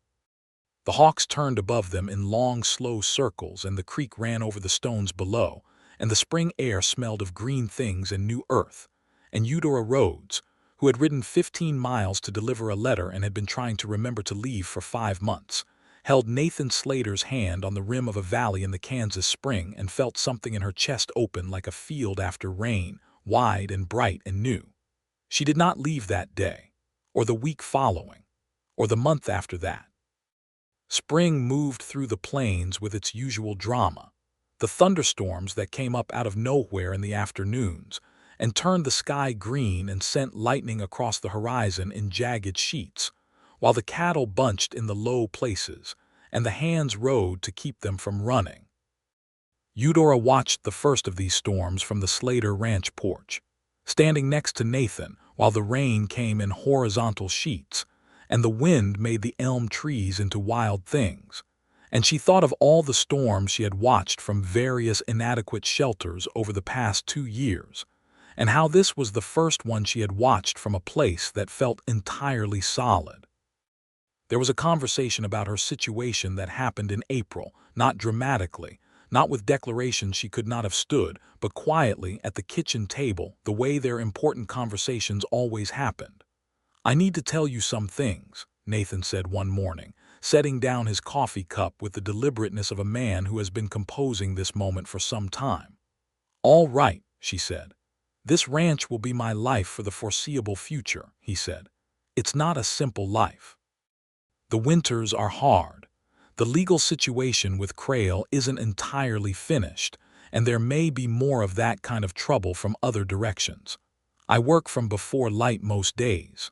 The hawks turned above them in long, slow circles, and the creek ran over the stones below, and the spring air smelled of green things and new earth. And Eudora Rhodes, who had ridden 15 miles to deliver a letter and had been trying to remember to leave for 5 months, held Nathan Slater's hand on the rim of a valley in the Kansas spring and felt something in her chest open like a field after rain, wide and bright and new. She did not leave that day, or the week following, or the month after that. Spring moved through the plains with its usual drama, the thunderstorms that came up out of nowhere in the afternoons, and turned the sky green and sent lightning across the horizon in jagged sheets, while the cattle bunched in the low places, and the hands rode to keep them from running. Eudora watched the first of these storms from the Slater ranch porch, standing next to Nathan while the rain came in horizontal sheets, and the wind made the elm trees into wild things, and she thought of all the storms she had watched from various inadequate shelters over the past 2 years, and how this was the first one she had watched from a place that felt entirely solid. There was a conversation about her situation that happened in April, not dramatically, not with declarations she could not have stood, but quietly at the kitchen table, the way their important conversations always happened. "I need to tell you some things," Nathan said one morning, setting down his coffee cup with the deliberateness of a man who has been composing this moment for some time. "All right," she said. "This ranch will be my life for the foreseeable future," he said. "It's not a simple life. The winters are hard. The legal situation with Prairie isn't entirely finished, and there may be more of that kind of trouble from other directions. I work from before light most days."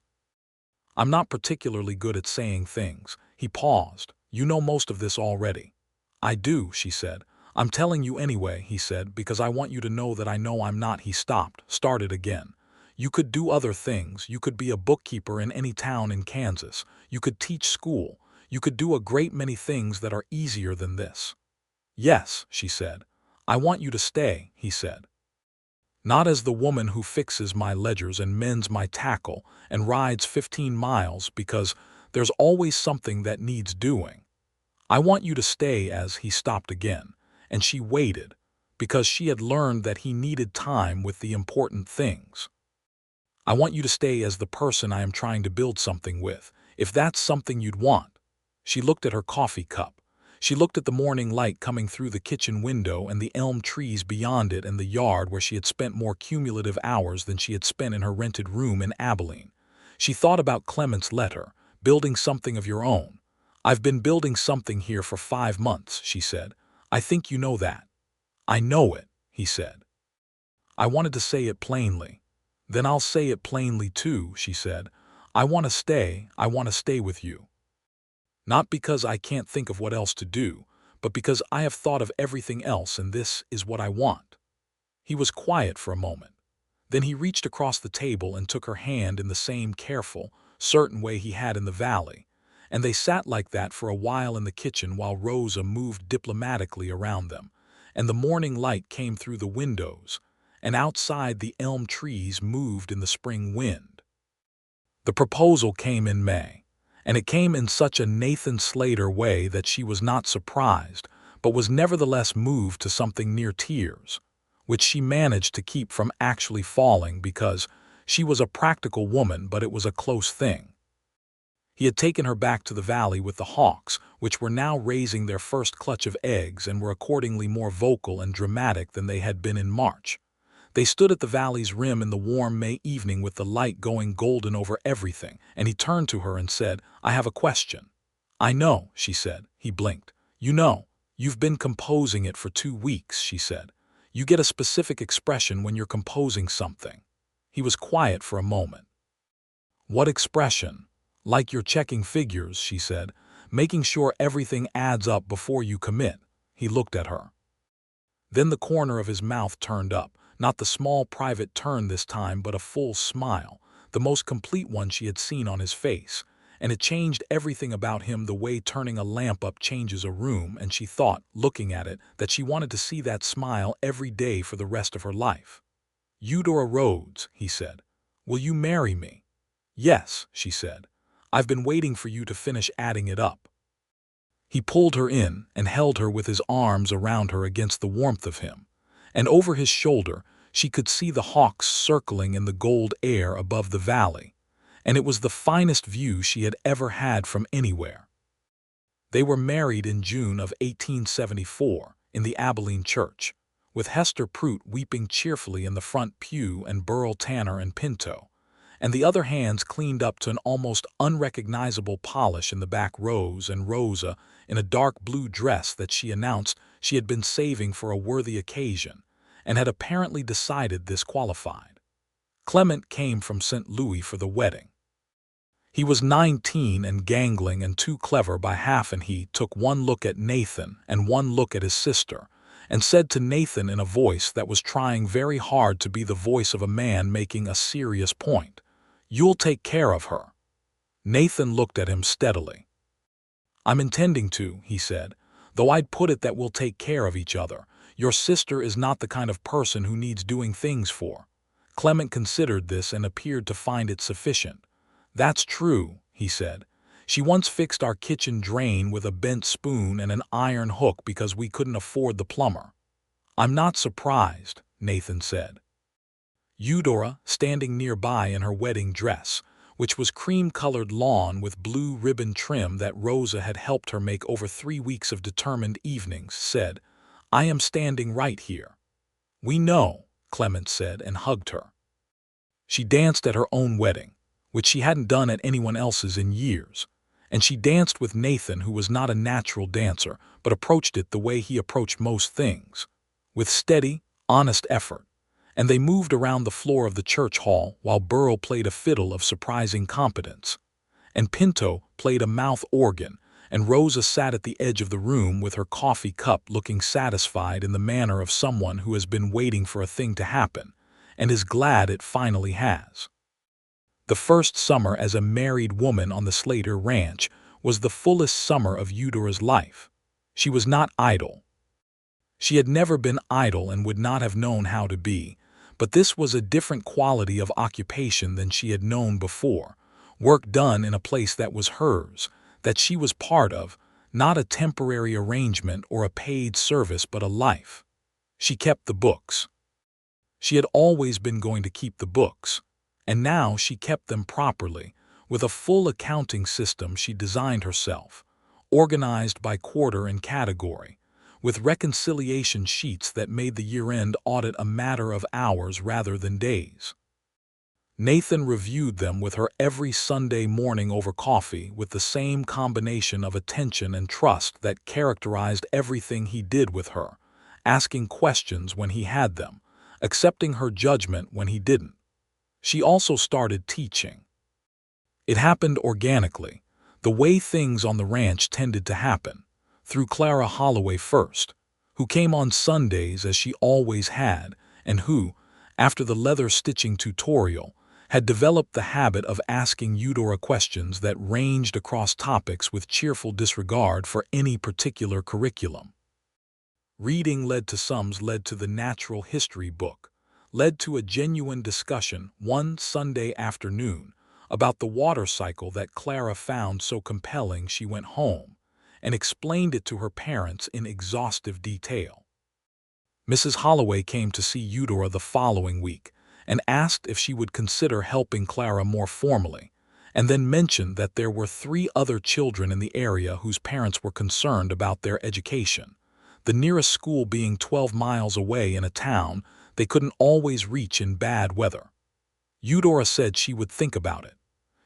"I'm not particularly good at saying things." He paused. "You know most of this already." "I do," she said. "I'm telling you anyway," he said, "because I want you to know that I know I'm not." He stopped, started again. "You could do other things. You could be a bookkeeper in any town in Kansas. You could teach school. You could do a great many things that are easier than this." "Yes," she said. "I want you to stay," he said. "Not as the woman who fixes my ledgers and mends my tackle and rides 15 miles because there's always something that needs doing. I want you to stay as." He stopped again, and she waited, because she had learned that he needed time with the important things. "I want you to stay as the person I am trying to build something with, if that's something you'd want." She looked at her coffee cup. She looked at the morning light coming through the kitchen window and the elm trees beyond it and the yard where she had spent more cumulative hours than she had spent in her rented room in Abilene. She thought about Clement's letter, building something of your own. "I've been building something here for 5 months," she said. "I think you know that." "I know it," he said. I wanted to say it plainly. Then I'll say it plainly too, she said. I want to stay with you. Not because I can't think of what else to do, but because I have thought of everything else and this is what I want. He was quiet for a moment. Then he reached across the table and took her hand in the same careful, certain way he had in the valley, and they sat like that for a while in the kitchen while Rosa moved diplomatically around them, and the morning light came through the windows, and outside the elm trees moved in the spring wind. The proposal came in May, and it came in such a Nathan Slater way that she was not surprised, but was nevertheless moved to something near tears, which she managed to keep from actually falling because she was a practical woman, but it was a close thing. He had taken her back to the valley with the hawks, which were now raising their first clutch of eggs and were accordingly more vocal and dramatic than they had been in March. They stood at the valley's rim in the warm May evening with the light going golden over everything, and he turned to her and said, I have a question. I know, she said. He blinked. You know, you've been composing it for 2 weeks, she said. You get a specific expression when you're composing something. He was quiet for a moment. What expression? Like you're checking figures, she said, making sure everything adds up before you commit. He looked at her. Then the corner of his mouth turned up, not the small private turn this time, but a full smile, the most complete one she had seen on his face, and it changed everything about him the way turning a lamp up changes a room, and she thought, looking at it, that she wanted to see that smile every day for the rest of her life. Eudora Rhodes, he said, will you marry me? Yes, she said. I've been waiting for you to finish adding it up. He pulled her in and held her with his arms around her against the warmth of him, and over his shoulder she could see the hawks circling in the gold air above the valley, and it was the finest view she had ever had from anywhere. They were married in June of 1874 in the Abilene church, with Hester Prout weeping cheerfully in the front pew and Burl Tanner and Pinto, and the other hands cleaned up to an almost unrecognizable polish in the back rows, and Rosa in a dark blue dress that she announced she had been saving for a worthy occasion, and had apparently decided this qualified. Clement came from St. Louis for the wedding. He was 19 and gangling and too clever by half, and he took one look at Nathan and one look at his sister, and said to Nathan in a voice that was trying very hard to be the voice of a man making a serious point, You'll take care of her. Nathan looked at him steadily. I'm intending to, he said, though I'd put it that we'll take care of each other. Your sister is not the kind of person who needs doing things for. Clement considered this and appeared to find it sufficient. That's true, he said. She once fixed our kitchen drain with a bent spoon and an iron hook because we couldn't afford the plumber. I'm not surprised, Nathan said. Eudora, standing nearby in her wedding dress, which was cream-colored lawn with blue ribbon trim that Rosa had helped her make over 3 weeks of determined evenings, said, I am standing right here. We know, Clement said, and hugged her. She danced at her own wedding, which she hadn't done at anyone else's in years, and she danced with Nathan, who was not a natural dancer, but approached it the way he approached most things, with steady, honest effort, and they moved around the floor of the church hall while Burl played a fiddle of surprising competence, and Pinto played a mouth organ, and Rosa sat at the edge of the room with her coffee cup looking satisfied in the manner of someone who has been waiting for a thing to happen, and is glad it finally has. The first summer as a married woman on the Slater ranch was the fullest summer of Eudora's life. She was not idle. She had never been idle and would not have known how to be, but this was a different quality of occupation than she had known before, work done in a place that was hers, that she was part of, not a temporary arrangement or a paid service but a life. She kept the books. She had always been going to keep the books, and now she kept them properly, with a full accounting system she designed herself, organized by quarter and category, with reconciliation sheets that made the year-end audit a matter of hours rather than days. Nathan reviewed them with her every Sunday morning over coffee with the same combination of attention and trust that characterized everything he did with her, asking questions when he had them, accepting her judgment when he didn't. She also started teaching. It happened organically, the way things on the ranch tended to happen, through Clara Holloway first, who came on Sundays as she always had, and who, after the leather stitching tutorial, had developed the habit of asking Eudora questions that ranged across topics with cheerful disregard for any particular curriculum. Reading led to the natural history book, led to a genuine discussion one Sunday afternoon about the water cycle that Clara found so compelling she went home and explained it to her parents in exhaustive detail. Mrs. Holloway came to see Eudora the following week and asked if she would consider helping Clara more formally, and then mentioned that there were 3 other children in the area whose parents were concerned about their education, the nearest school being 12 miles away in a town they couldn't always reach in bad weather. Eudora said she would think about it.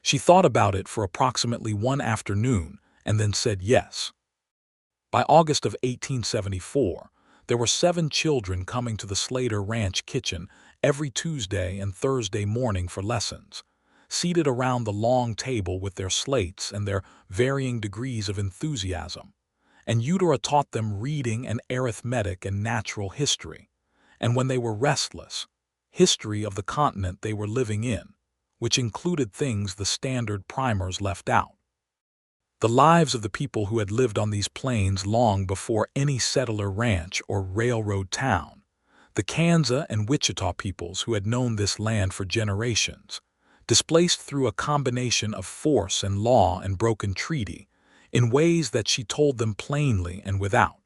She thought about it for approximately one afternoon and then said yes. By August of 1874, there were 7 children coming to the Slater Ranch kitchen every Tuesday and Thursday morning for lessons, seated around the long table with their slates and their varying degrees of enthusiasm. And Eudora taught them reading and arithmetic and natural history, and when they were restless, history of the continent they were living in, which included things the standard primers left out. The lives of the people who had lived on these plains long before any settler ranch or railroad town, the Kansas and Wichita peoples who had known this land for generations, displaced through a combination of force and law and broken treaty, in ways that she told them plainly and without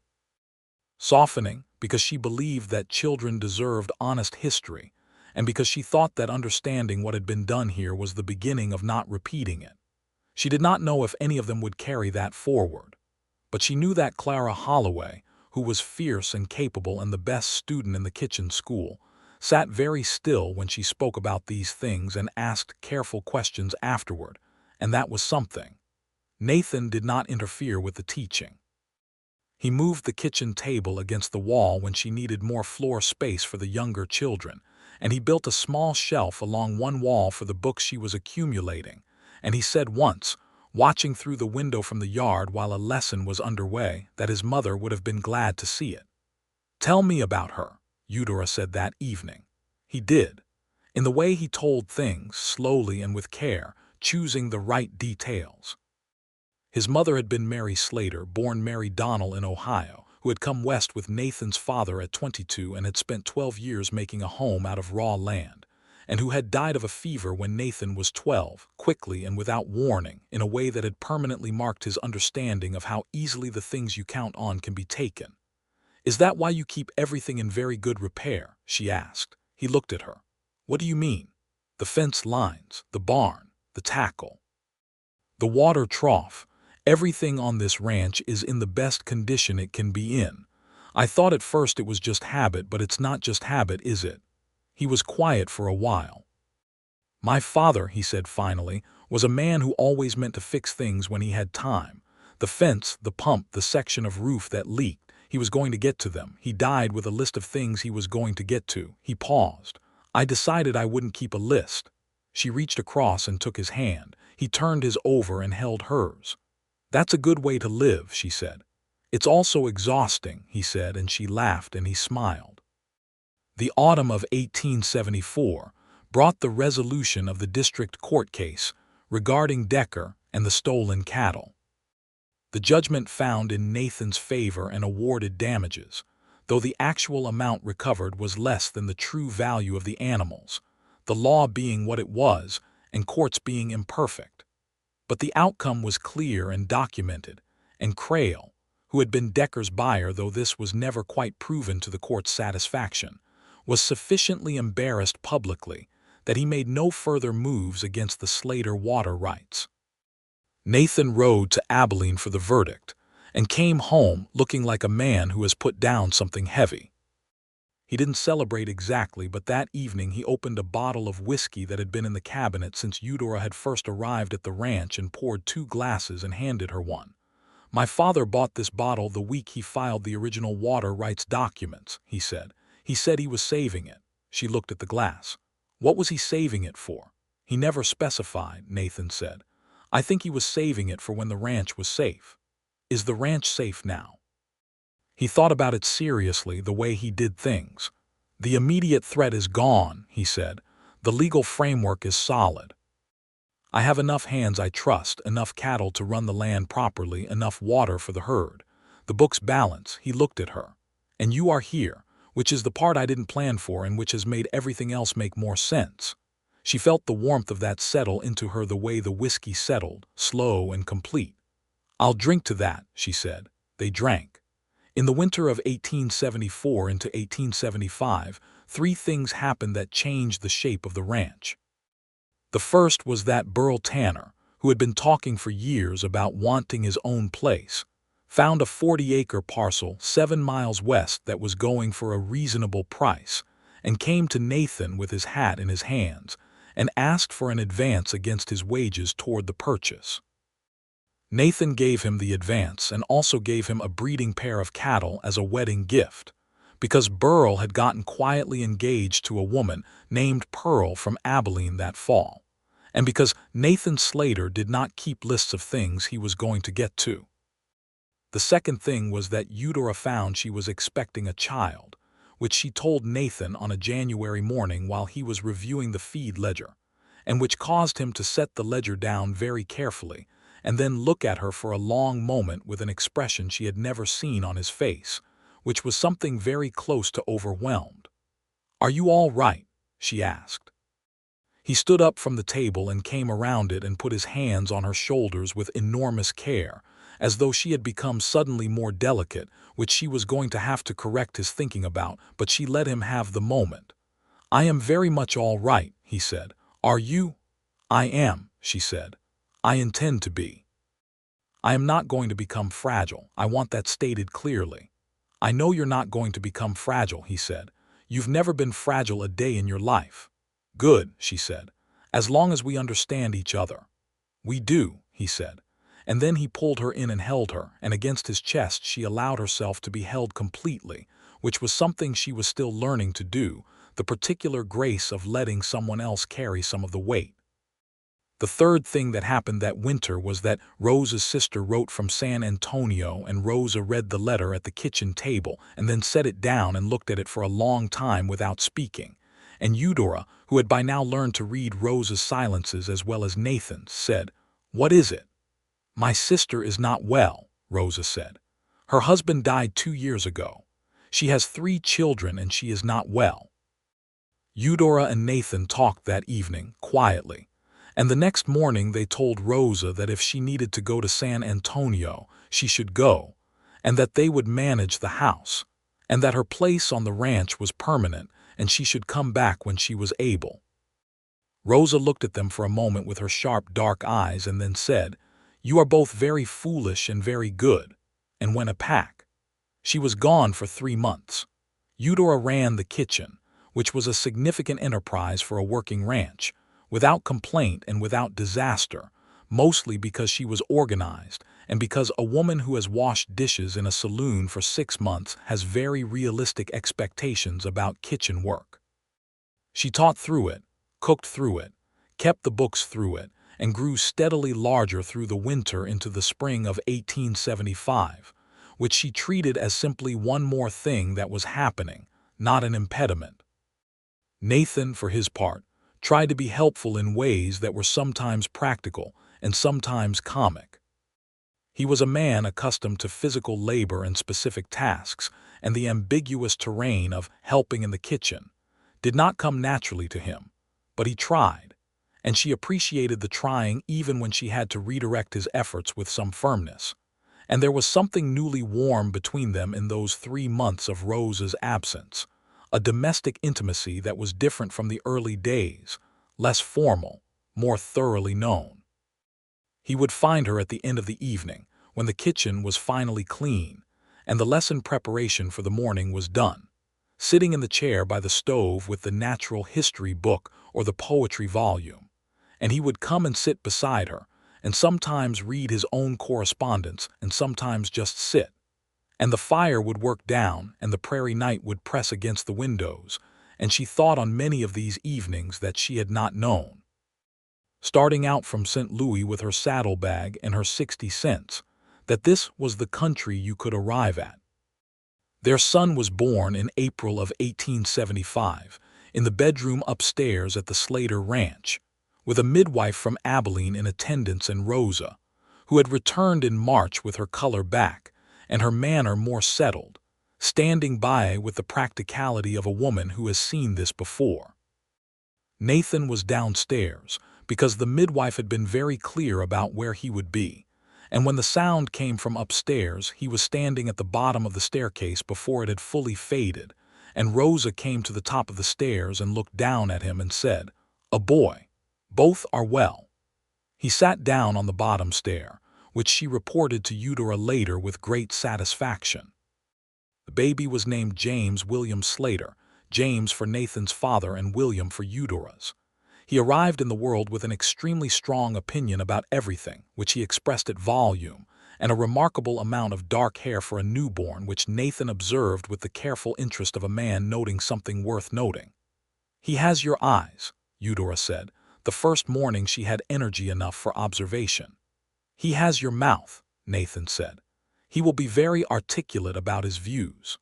softening, because she believed that children deserved honest history, and because she thought that understanding what had been done here was the beginning of not repeating it. She did not know if any of them would carry that forward, but she knew that Clara Holloway, who was fierce and capable and the best student in the kitchen school, sat very still when she spoke about these things and asked careful questions afterward, and that was something. Nathan did not interfere with the teaching. He moved the kitchen table against the wall when she needed more floor space for the younger children, and he built a small shelf along one wall for the books she was accumulating, and he said once, watching through the window from the yard while a lesson was underway, that his mother would have been glad to see it. "Tell me about her," Eudora said that evening. He did, in the way he told things, slowly and with care, choosing the right details. His mother had been Mary Slater, born Mary Donnell in Ohio, who had come west with Nathan's father at 22 and had spent 12 years making a home out of raw land, and who had died of a fever when Nathan was 12, quickly and without warning, in a way that had permanently marked his understanding of how easily the things you count on can be taken. "Is that why you keep everything in very good repair?" she asked. He looked at her. "What do you mean?" "The fence lines, the barn, the tackle, the water trough. Everything on this ranch is in the best condition it can be in. I thought at first it was just habit, but it's not just habit, is it?" He was quiet for a while. "My father," he said finally, "was a man who always meant to fix things when he had time. The fence, the pump, the section of roof that leaked, he was going to get to them. He died with a list of things he was going to get to." He paused. "I decided I wouldn't keep a list." She reached across and took his hand. He turned his over and held hers. "That's a good way to live," she said. "It's also exhausting," he said, and she laughed and he smiled. The autumn of 1874 brought the resolution of the district court case regarding Decker and the stolen cattle. The judgment found in Nathan's favor and awarded damages, though the actual amount recovered was less than the true value of the animals, the law being what it was and courts being imperfect. But the outcome was clear and documented, and Crail, who had been Decker's buyer, though this was never quite proven to the court's satisfaction, was sufficiently embarrassed publicly that he made no further moves against the Slater water rights. Nathan rode to Abilene for the verdict and came home looking like a man who has put down something heavy. He didn't celebrate exactly, but that evening he opened a bottle of whiskey that had been in the cabinet since Eudora had first arrived at the ranch and poured 2 glasses and handed her one. "My father bought this bottle the week he filed the original water rights documents," he said. "He said he was saving it." She looked at the glass. "What was he saving it for?" "He never specified," Nathan said. "I think he was saving it for when the ranch was safe." "Is the ranch safe now?" He thought about it seriously, the way he did things. "The immediate threat is gone," he said. "The legal framework is solid. I have enough hands I trust, enough cattle to run the land properly, enough water for the herd. The books balance." He looked at her. "And you are here, which is the part I didn't plan for and which has made everything else make more sense." She felt the warmth of that settle into her the way the whiskey settled, slow and complete. "I'll drink to that," she said. They drank. In the winter of 1874 into 1875, 3 things happened that changed the shape of the ranch. The first was that Burl Tanner, who had been talking for years about wanting his own place, found a 40-acre parcel 7 miles west that was going for a reasonable price, and came to Nathan with his hat in his hands and asked for an advance against his wages toward the purchase. Nathan gave him the advance and also gave him a breeding pair of cattle as a wedding gift, because Burl had gotten quietly engaged to a woman named Pearl from Abilene that fall, and because Nathan Slater did not keep lists of things he was going to get to. The second thing was that Eudora found she was expecting a child, which she told Nathan on a January morning while he was reviewing the feed ledger, and which caused him to set the ledger down very carefully and then look at her for a long moment with an expression she had never seen on his face, which was something very close to overwhelmed. "Are you all right?" she asked. He stood up from the table and came around it and put his hands on her shoulders with enormous care, as though she had become suddenly more delicate, which she was going to have to correct his thinking about, but she let him have the moment. "I am very much all right," he said. "Are you?" "I am," she said. "I intend to be. I am not going to become fragile. I want that stated clearly." "I know you're not going to become fragile," he said. "You've never been fragile a day in your life." "Good," she said. "As long as we understand each other." "We do," he said. And then he pulled her in and held her, and against his chest she allowed herself to be held completely, which was something she was still learning to do, the particular grace of letting someone else carry some of the weight. The third thing that happened that winter was that Rosa's sister wrote from San Antonio, and Rosa read the letter at the kitchen table and then set it down and looked at it for a long time without speaking. And Eudora, who had by now learned to read Rosa's silences as well as Nathan's, said, "What is it?" "My sister is not well," Rosa said. "Her husband died 2 years ago. She has 3 children and she is not well." Eudora and Nathan talked that evening, quietly. And the next morning they told Rosa that if she needed to go to San Antonio, she should go, and that they would manage the house, and that her place on the ranch was permanent and she should come back when she was able. Rosa looked at them for a moment with her sharp, dark eyes and then said, "You are both very foolish and very good," and went a pack. She was gone for 3 months. Eudora ran the kitchen, which was a significant enterprise for a working ranch, without complaint and without disaster, mostly because she was organized and because a woman who has washed dishes in a saloon for 6 months has very realistic expectations about kitchen work. She taught through it, cooked through it, kept the books through it, and grew steadily larger through the winter into the spring of 1875, which she treated as simply one more thing that was happening, not an impediment. Nathan, for his part, tried to be helpful in ways that were sometimes practical and sometimes comic. He was a man accustomed to physical labor and specific tasks, and the ambiguous terrain of helping in the kitchen did not come naturally to him, but he tried, and she appreciated the trying even when she had to redirect his efforts with some firmness. And there was something newly warm between them in those 3 months of Rosa's absence, a domestic intimacy that was different from the early days, less formal, more thoroughly known. He would find her at the end of the evening, when the kitchen was finally clean, and the lesson preparation for the morning was done, sitting in the chair by the stove with the natural history book or the poetry volume, and he would come and sit beside her and sometimes read his own correspondence, and sometimes just sit. And the fire would work down, and the prairie night would press against the windows, and she thought on many of these evenings that she had not known. Starting out from St. Louis with her saddlebag and her 60 cents, that this was the country you could arrive at. Their son was born in April of 1875, in the bedroom upstairs at the Slater Ranch, with a midwife from Abilene in attendance and Rosa, who had returned in March with her color back and her manner more settled, standing by with the practicality of a woman who has seen this before. Nathan was downstairs, because the midwife had been very clear about where he would be, and when the sound came from upstairs, he was standing at the bottom of the staircase before it had fully faded, and Rosa came to the top of the stairs and looked down at him and said, "A boy. Both are well." He sat down on the bottom stair, which she reported to Eudora later with great satisfaction. The baby was named James William Slater, James for Nathan's father and William for Eudora's. He arrived in the world with an extremely strong opinion about everything, which he expressed at volume, and a remarkable amount of dark hair for a newborn, which Nathan observed with the careful interest of a man noting something worth noting. "He has your eyes," Eudora said, the first morning she had energy enough for observation. "He has your mouth," Nathan said. "He will be very articulate about his views."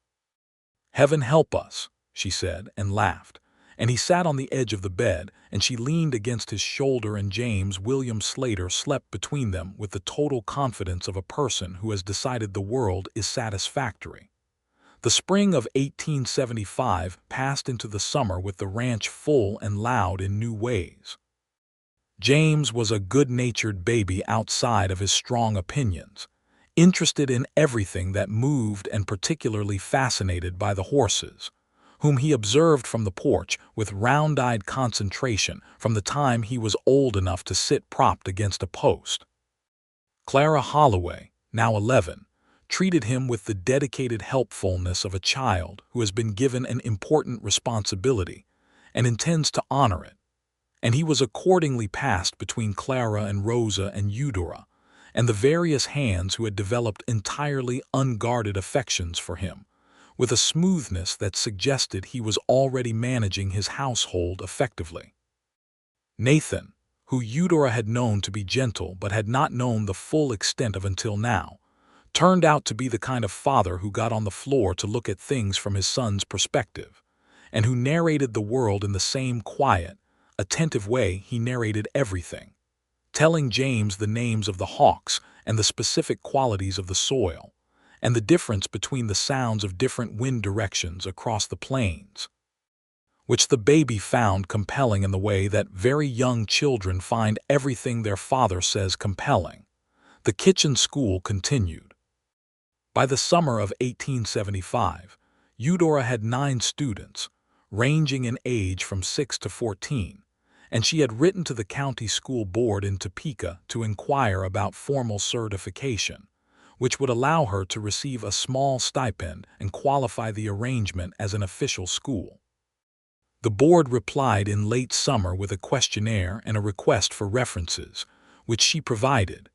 "Heaven help us," she said, and laughed. And he sat on the edge of the bed, and she leaned against his shoulder, and James William Slater slept between them with the total confidence of a person who has decided the world is satisfactory. The spring of 1875 passed into the summer with the ranch full and loud in new ways. James was a good-natured baby outside of his strong opinions, interested in everything that moved and particularly fascinated by the horses, whom he observed from the porch with round-eyed concentration from the time he was old enough to sit propped against a post. Clara Holloway, now 11, treated him with the dedicated helpfulness of a child who has been given an important responsibility and intends to honor it, and he was accordingly passed between Clara and Rosa and Eudora, and the various hands who had developed entirely unguarded affections for him, with a smoothness that suggested he was already managing his household effectively. Nathan, who Eudora had known to be gentle but had not known the full extent of until now, turned out to be the kind of father who got on the floor to look at things from his son's perspective, and who narrated the world in the same quiet, attentive way he narrated everything, telling James the names of the hawks and the specific qualities of the soil, and the difference between the sounds of different wind directions across the plains, which the baby found compelling in the way that very young children find everything their father says compelling. The kitchen school continued. By the summer of 1875, Eudora had 9 students, ranging in age from 6 to 14, and she had written to the county school board in Topeka to inquire about formal certification, which would allow her to receive a small stipend and qualify the arrangement as an official school. The board replied in late summer with a questionnaire and a request for references, which she provided,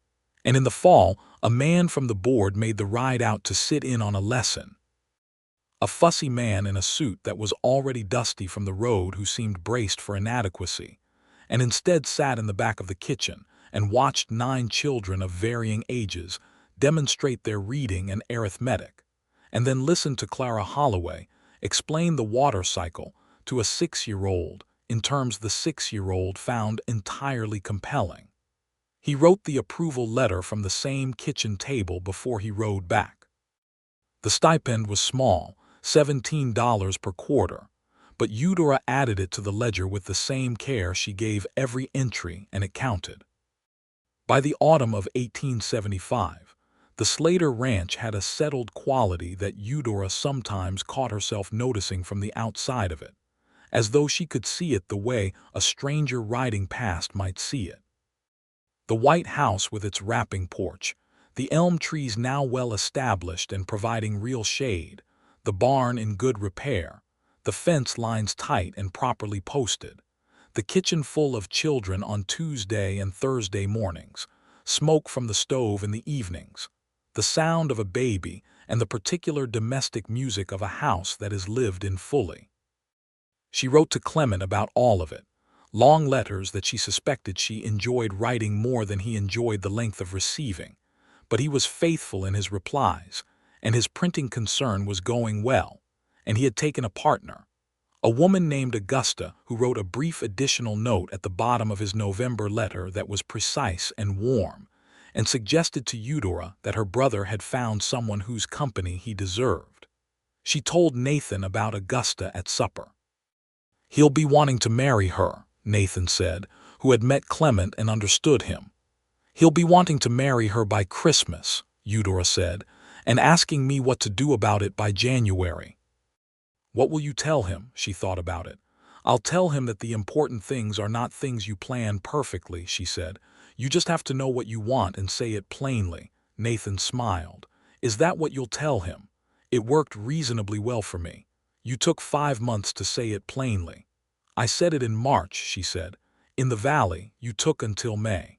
and in the fall a man from the board made the ride out to sit in on a lesson. A fussy man in a suit that was already dusty from the road, who seemed braced for inadequacy, and instead sat in the back of the kitchen and watched 9 children of varying ages demonstrate their reading and arithmetic, and then listened to Clara Holloway explain the water cycle to a 6-year-old in terms the 6-year-old found entirely compelling. He wrote the approval letter from the same kitchen table before he rode back. The stipend was small, $17 per quarter, but Eudora added it to the ledger with the same care she gave every entry, and it counted. By the autumn of 1875, the Slater Ranch had a settled quality that Eudora sometimes caught herself noticing from the outside of it, as though she could see it the way a stranger riding past might see it. The white house with its wrapping porch, the elm trees now well established and providing real shade, the barn in good repair, the fence lines tight and properly posted, the kitchen full of children on Tuesday and Thursday mornings, smoke from the stove in the evenings, the sound of a baby, and the particular domestic music of a house that is lived in fully. She wrote to Clement about all of it, long letters that she suspected she enjoyed writing more than he enjoyed the length of receiving, but he was faithful in his replies, and his printing concern was going well, and he had taken a partner, a woman named Augusta, who wrote a brief additional note at the bottom of his November letter that was precise and warm, and suggested to Eudora that her brother had found someone whose company he deserved. She told Nathan about Augusta at supper. "He'll be wanting to marry her," Nathan said, who had met Clement and understood him. "He'll be wanting to marry her by Christmas," Eudora said, "and asking me what to do about it by January." "What will you tell him?" She thought about it. "I'll tell him that the important things are not things you plan perfectly," she said. "You just have to know what you want and say it plainly." Nathan smiled. "Is that what you'll tell him? It worked reasonably well for me. You took 5 months to say it plainly." "I said it in March," she said. "In the valley, you took until May."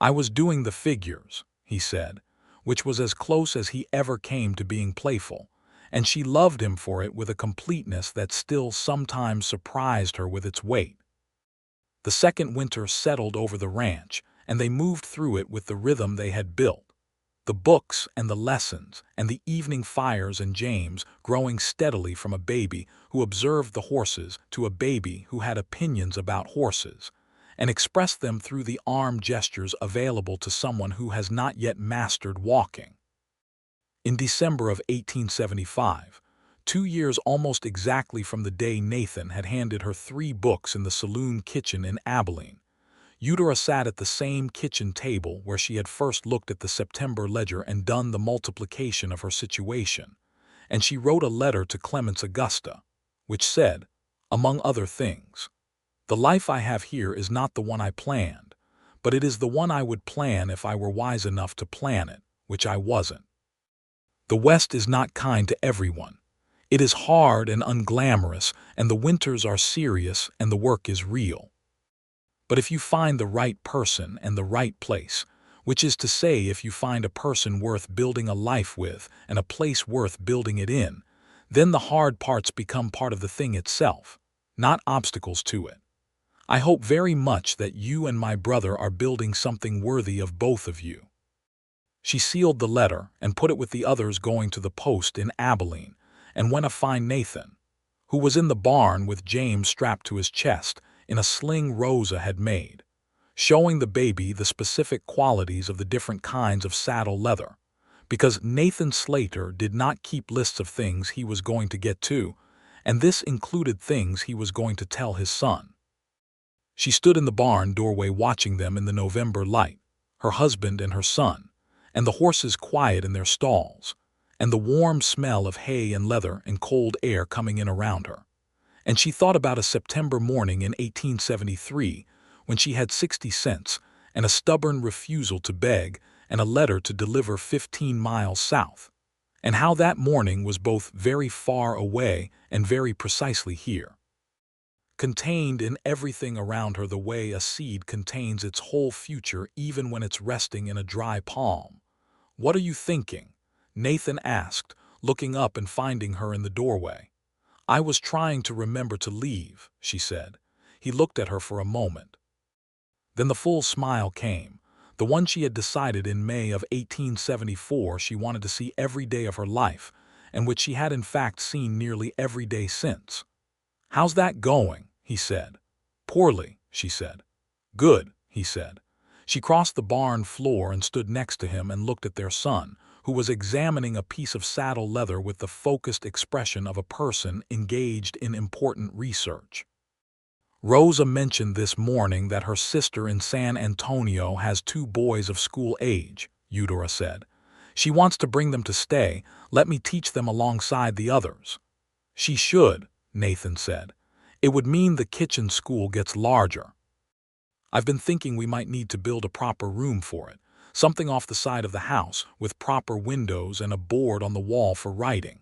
"I was doing the figures," he said, which was as close as he ever came to being playful, and she loved him for it with a completeness that still sometimes surprised her with its weight. The second winter settled over the ranch, and they moved through it with the rhythm they had built. The books and the lessons and the evening fires and James growing steadily from a baby who observed the horses to a baby who had opinions about horses, and expressed them through the arm gestures available to someone who has not yet mastered walking. In December of 1875, 2 years almost exactly from the day Nathan had handed her 3 books in the saloon kitchen in Abilene, Eudora sat at the same kitchen table where she had first looked at the September ledger and done the multiplication of her situation, and she wrote a letter to Clement's Augusta, which said, among other things, "The life I have here is not the one I planned, but it is the one I would plan if I were wise enough to plan it, which I wasn't. The West is not kind to everyone. It is hard and unglamorous, and the winters are serious and the work is real. But if you find the right person and the right place, which is to say if you find a person worth building a life with and a place worth building it in, then the hard parts become part of the thing itself, not obstacles to it. I hope very much that you and my brother are building something worthy of both of you." She sealed the letter and put it with the others going to the post in Abilene, and went to find Nathan, who was in the barn with James strapped to his chest in a sling Rosa had made, showing the baby the specific qualities of the different kinds of saddle leather, because Nathan Slater did not keep lists of things he was going to get to, and this included things he was going to tell his son. She stood in the barn doorway watching them in the November light, her husband and her son, and the horses quiet in their stalls, and the warm smell of hay and leather and cold air coming in around her. And she thought about a September morning in 1873 when she had 60 cents and a stubborn refusal to beg and a letter to deliver 15 miles south, and how that morning was both very far away and very precisely here, contained in everything around her the way a seed contains its whole future even when it's resting in a dry palm. "What are you thinking?" Nathan asked, looking up and finding her in the doorway. "I was trying to remember to leave," she said. He looked at her for a moment. Then the full smile came, the one she had decided in May of 1874 she wanted to see every day of her life, and which she had in fact seen nearly every day since. "How's that going?" he said. "Poorly," she said. "Good," he said. She crossed the barn floor and stood next to him and looked at their son, who was examining a piece of saddle leather with the focused expression of a person engaged in important research. "Rosa mentioned this morning that her sister in San Antonio has 2 boys of school age," Eudora said. "She wants to bring them to stay, let me teach them alongside the others." "She should," Nathan said. "It would mean the kitchen school gets larger. I've been thinking we might need to build a proper room for it, something off the side of the house with proper windows and a board on the wall for writing."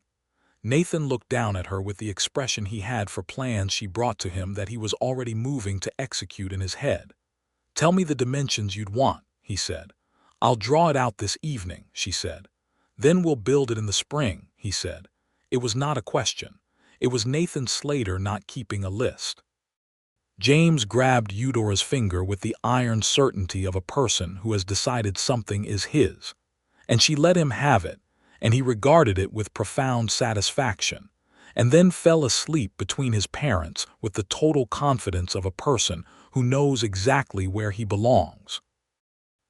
Nathan looked down at her with the expression he had for plans she brought to him that he was already moving to execute in his head. "Tell me the dimensions you'd want," he said. "I'll draw it out this evening," she said. "Then we'll build it in the spring," he said. It was not a question. It was Nathan Slater not keeping a list. James grabbed Eudora's finger with the iron certainty of a person who has decided something is his. And she let him have it, and he regarded it with profound satisfaction, and then fell asleep between his parents with the total confidence of a person who knows exactly where he belongs.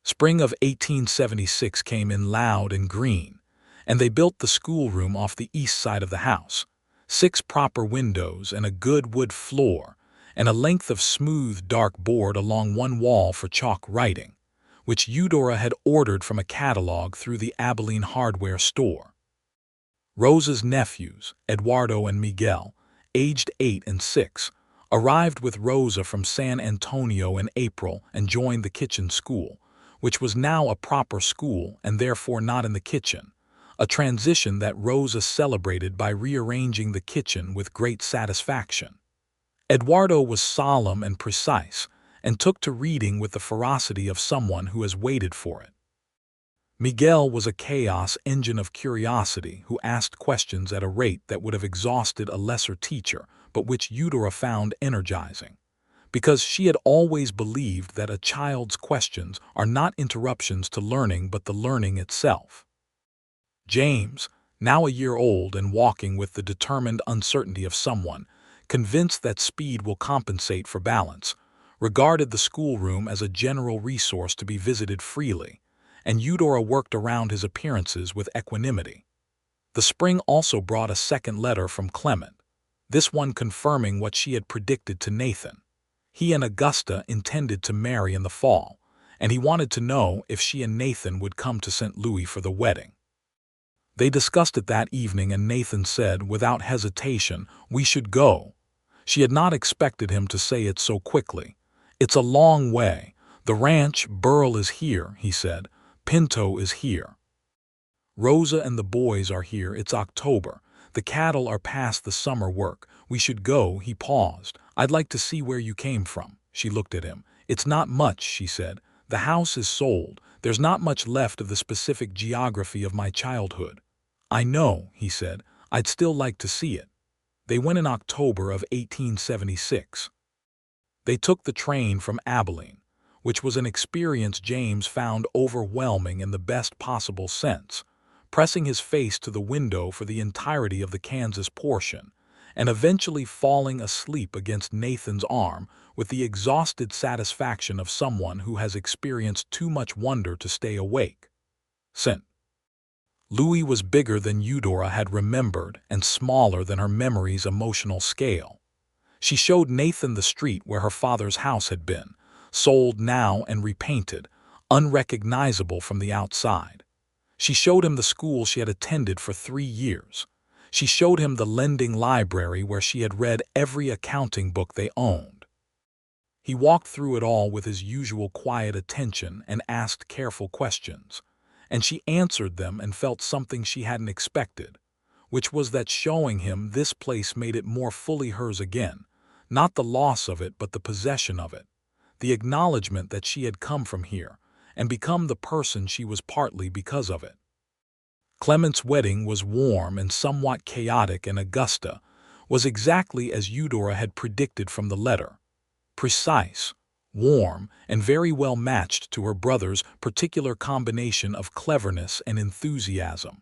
Spring of 1876 came in loud and green, and they built the schoolroom off the east side of the house. 6 proper windows and a good wood floor, and a length of smooth dark board along one wall for chalk writing, which Eudora had ordered from a catalog through the Abilene hardware store. Rosa's nephews, Eduardo and Miguel, aged 8 and 6, arrived with Rosa from San Antonio in April and joined the kitchen school, which was now a proper school and therefore not in the kitchen, a transition that Rosa celebrated by rearranging the kitchen with great satisfaction. Eduardo was solemn and precise, and took to reading with the ferocity of someone who has waited for it. Miguel was a chaos engine of curiosity who asked questions at a rate that would have exhausted a lesser teacher, but which Eudora found energizing, because she had always believed that a child's questions are not interruptions to learning but the learning itself. James, now a year old and walking with the determined uncertainty of someone, convinced that speed will compensate for balance, regarded the schoolroom as a general resource to be visited freely, and Eudora worked around his appearances with equanimity. The spring also brought a second letter from Clement, this one confirming what she had predicted to Nathan. He and Augusta intended to marry in the fall, and he wanted to know if she and Nathan would come to St. Louis for the wedding. They discussed it that evening, and Nathan said, without hesitation, "We should go." She had not expected him to say it so quickly. "It's a long way. The ranch, Burl is here," he said. "Pinto is here. Rosa and the boys are here. It's October. The cattle are past the summer work. We should go." He paused. "I'd like to see where you came from." She looked at him. "It's not much," she said. "The house is sold. There's not much left of the specific geography of my childhood." "I know," he said. "I'd still like to see it." They went in October of 1876. They took the train from Abilene, which was an experience James found overwhelming in the best possible sense, pressing his face to the window for the entirety of the Kansas portion, and eventually falling asleep against Nathan's arm with the exhausted satisfaction of someone who has experienced too much wonder to stay awake. St. Louis was bigger than Eudora had remembered and smaller than her memory's emotional scale. She showed Nathan the street where her father's house had been, sold now and repainted, unrecognizable from the outside. She showed him the school she had attended for 3 years. She showed him the lending library where she had read every accounting book they owned. He walked through it all with his usual quiet attention and asked careful questions, and she answered them and felt something she hadn't expected, which was that showing him this place made it more fully hers again, not the loss of it but the possession of it, the acknowledgement that she had come from here and become the person she was partly because of it. Clement's wedding was warm and somewhat chaotic, and Augusta was exactly as Eudora had predicted from the letter, precise, warm, and very well matched to her brother's particular combination of cleverness and enthusiasm.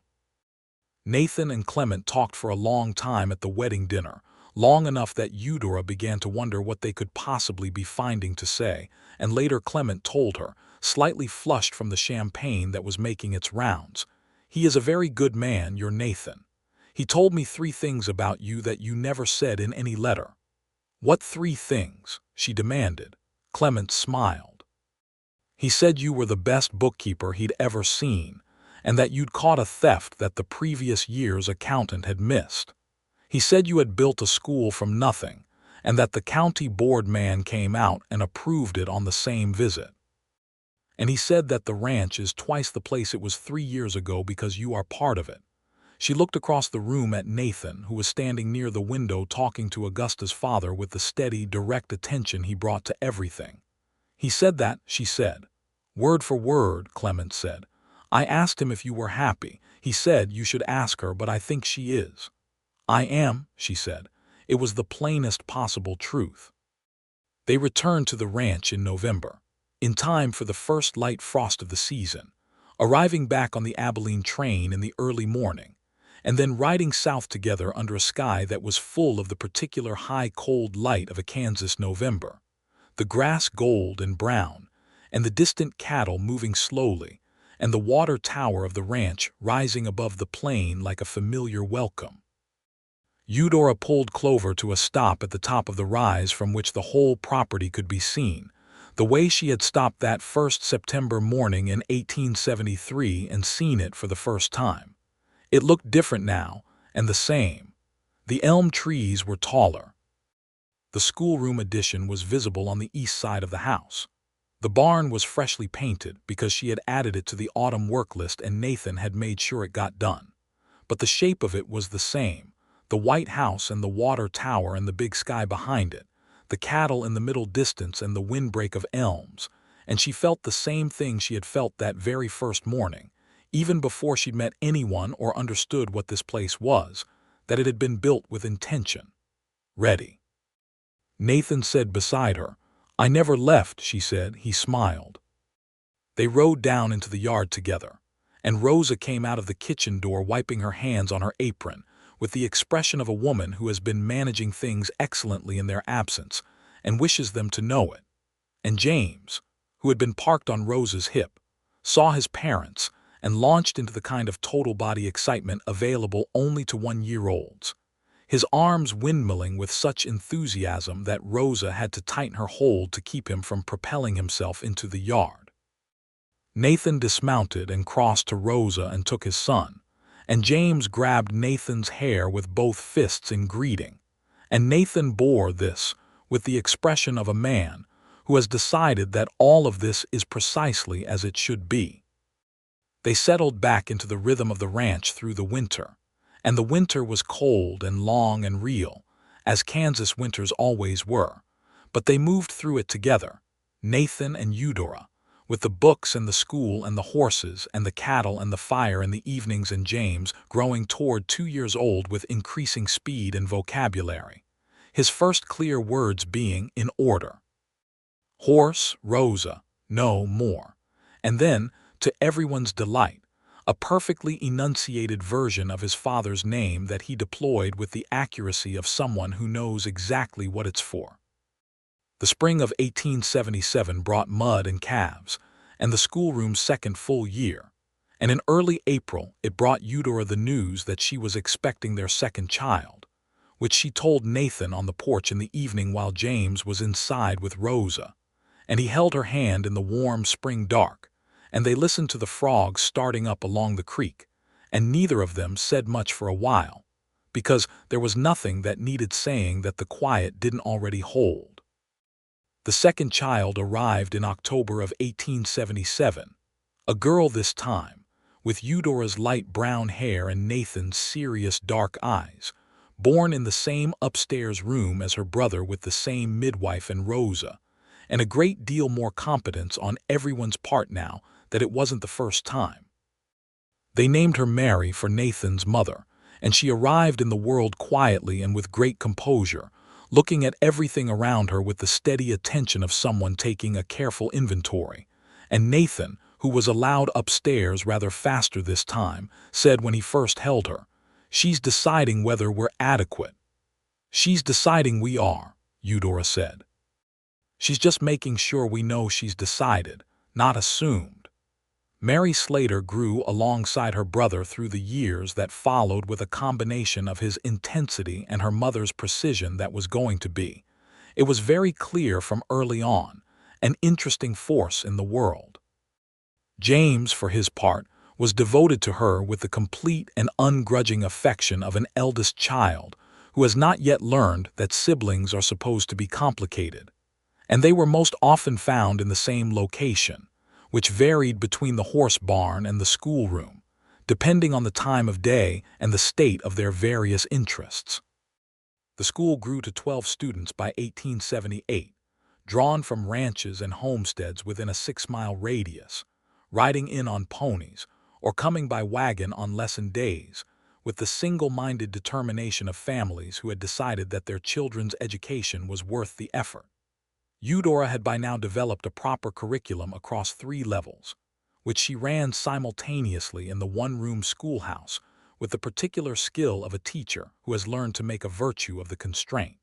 Nathan and Clement talked for a long time at the wedding dinner, long enough that Eudora began to wonder what they could possibly be finding to say, and later Clement told her, slightly flushed from the champagne that was making its rounds, "He is a very good man, your Nathan. He told me 3 things about you that you never said in any letter." "What 3 things?" she demanded. Clement smiled. "He said you were the best bookkeeper he'd ever seen, and that you'd caught a theft that the previous year's accountant had missed. He said you had built a school from nothing, and that the county board man came out and approved it on the same visit. And he said that the ranch is twice the place it was 3 years ago because you are part of it." She looked across the room at Nathan, who was standing near the window talking to Augusta's father with the steady, direct attention he brought to everything. "He said that," she said. "Word for word," Clement said. "I asked him if you were happy. He said you should ask her, but I think she is." "I am," she said. It was the plainest possible truth. They returned to the ranch in November, in time for the first light frost of the season, arriving back on the Abilene train in the early morning, and then riding south together under a sky that was full of the particular high cold light of a Kansas November, the grass gold and brown, and the distant cattle moving slowly, and the water tower of the ranch rising above the plain like a familiar welcome. Eudora pulled Clover to a stop at the top of the rise from which the whole property could be seen, the way she had stopped that first September morning in 1873 and seen it for the first time. It looked different now, and the same. The elm trees were taller. The schoolroom addition was visible on the east side of the house. The barn was freshly painted because she had added it to the autumn work list and Nathan had made sure it got done. But the shape of it was the same. The white house and the water tower and the big sky behind it, the cattle in the middle distance and the windbreak of elms, and she felt the same thing she had felt that very first morning, even before she'd met anyone or understood what this place was, that it had been built with intention. Ready. Nathan said beside her. "I never left," she said. He smiled. They rode down into the yard together, and Rosa came out of the kitchen door wiping her hands on her apron, with the expression of a woman who has been managing things excellently in their absence and wishes them to know it. And James, who had been parked on Rosa's hip, saw his parents and launched into the kind of total-body excitement available only to 1-year-olds, his arms windmilling with such enthusiasm that Rosa had to tighten her hold to keep him from propelling himself into the yard. Nathan dismounted and crossed to Rosa and took his son, and James grabbed Nathan's hair with both fists in greeting, and Nathan bore this with the expression of a man who has decided that all of this is precisely as it should be. They settled back into the rhythm of the ranch through the winter, and the winter was cold and long and real, as Kansas winters always were, but they moved through it together, Nathan and Eudora, with the books and the school and the horses and the cattle and the fire in the evenings, and James growing toward 2 years old with increasing speed and vocabulary, his first clear words being in order. Horse, Rosa, no more. And then, to everyone's delight, a perfectly enunciated version of his father's name that he deployed with the accuracy of someone who knows exactly what it's for. The spring of 1877 brought mud and calves, and the schoolroom's second full year, and in early April it brought Eudora the news that she was expecting their second child, which she told Nathan on the porch in the evening while James was inside with Rosa, and he held her hand in the warm spring dark, and they listened to the frogs starting up along the creek, and neither of them said much for a while, because there was nothing that needed saying that the quiet didn't already hold. The second child arrived in October of 1877, a girl this time, with Eudora's light brown hair and Nathan's serious dark eyes, born in the same upstairs room as her brother with the same midwife and Rosa, and a great deal more competence on everyone's part now that it wasn't the first time. They named her Mary for Nathan's mother, and she arrived in the world quietly and with great composure, looking at everything around her with the steady attention of someone taking a careful inventory. And Nathan, who was allowed upstairs rather faster this time, said when he first held her, "She's deciding whether we're adequate." "She's deciding we are," Eudora said. "She's just making sure we know she's decided, not assumed." Mary Slater grew alongside her brother through the years that followed with a combination of his intensity and her mother's precision that was going to be, it was very clear from early on, an interesting force in the world. James, for his part, was devoted to her with the complete and ungrudging affection of an eldest child who has not yet learned that siblings are supposed to be complicated, and they were most often found in the same location, which varied between the horse barn and the schoolroom, depending on the time of day and the state of their various interests. The school grew to 12 students by 1878, drawn from ranches and homesteads within a 6-mile radius, riding in on ponies, or coming by wagon on lesson days, with the single-minded determination of families who had decided that their children's education was worth the effort. Eudora had by now developed a proper curriculum across 3 levels, which she ran simultaneously in the one-room schoolhouse with the particular skill of a teacher who has learned to make a virtue of the constraint.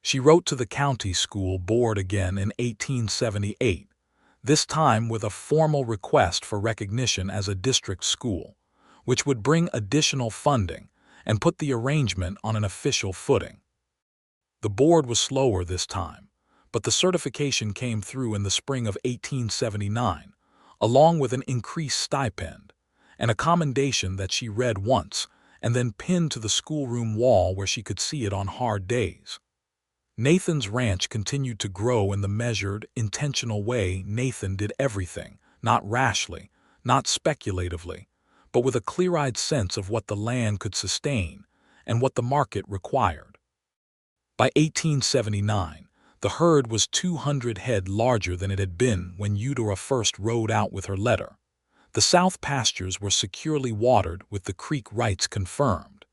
She wrote to the county school board again in 1878, this time with a formal request for recognition as a district school, which would bring additional funding and put the arrangement on an official footing. The board was slower this time, but the certification came through in the spring of 1879, along with an increased stipend, and a commendation that she read once and then pinned to the schoolroom wall where she could see it on hard days. Nathan's ranch continued to grow in the measured, intentional way Nathan did everything, not rashly, not speculatively, but with a clear-eyed sense of what the land could sustain and what the market required. By 1879, the herd was 200 head larger than it had been when Eudora first rode out with her letter. The south pastures were securely watered with the creek rights confirmed,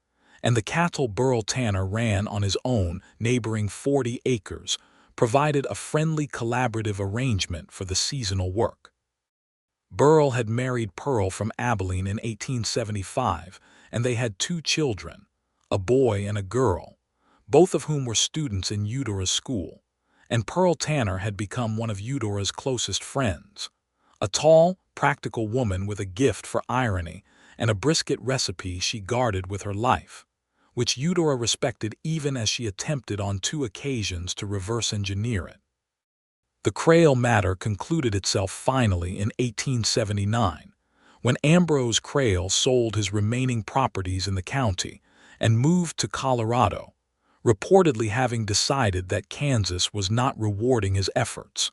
and the cattle Burl Tanner ran on his own neighboring 40 acres provided a friendly collaborative arrangement for the seasonal work. Burl had married Pearl from Abilene in 1875, and they had 2 children, a boy and a girl, both of whom were students in Eudora's school, and Pearl Tanner had become one of Eudora's closest friends, a tall, practical woman with a gift for irony and a brisket recipe she guarded with her life, which Eudora respected even as she attempted on 2 occasions to reverse engineer it. The Crail matter concluded itself finally in 1879, when Ambrose Crail sold his remaining properties in the county and moved to Colorado, reportedly having decided that Kansas was not rewarding his efforts.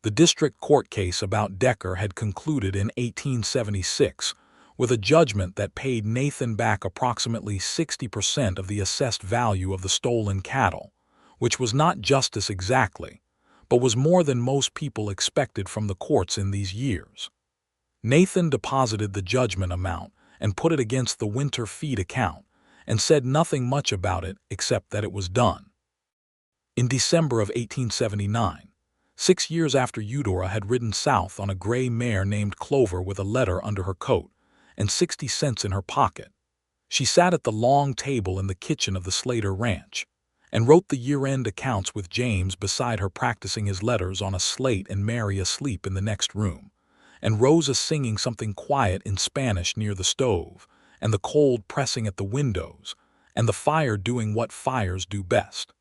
The district court case about Decker had concluded in 1876 with a judgment that paid Nathan back approximately 60% of the assessed value of the stolen cattle, which was not justice exactly, but was more than most people expected from the courts in these years. Nathan deposited the judgment amount and put it against the winter feed account, and said nothing much about it except that it was done. In December of 1879, 6 years after Eudora had ridden south on a gray mare named Clover with a letter under her coat and 60 cents in her pocket, she sat at the long table in the kitchen of the Slater ranch and wrote the year-end accounts with James beside her practicing his letters on a slate and Mary asleep in the next room, and Rosa singing something quiet in Spanish near the stove, and the cold pressing at the windows, and the fire doing what fires do best.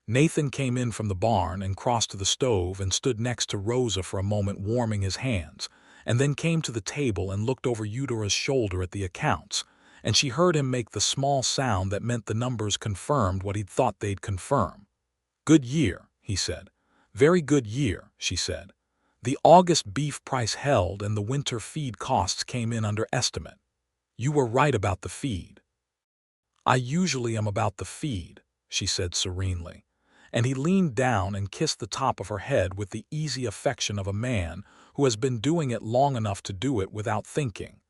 Nathan came in from the barn and crossed to the stove and stood next to Rosa for a moment warming his hands, and then came to the table and looked over Eudora's shoulder at the accounts, and she heard him make the small sound that meant the numbers confirmed what he'd thought they'd confirm. "Good year," he said. "Very good year," she said. "The August beef price held and the winter feed costs came in under estimate. You were right about the feed." "I usually am about the feed," she said serenely, and he leaned down and kissed the top of her head with the easy affection of a man who has been doing it long enough to do it without thinking,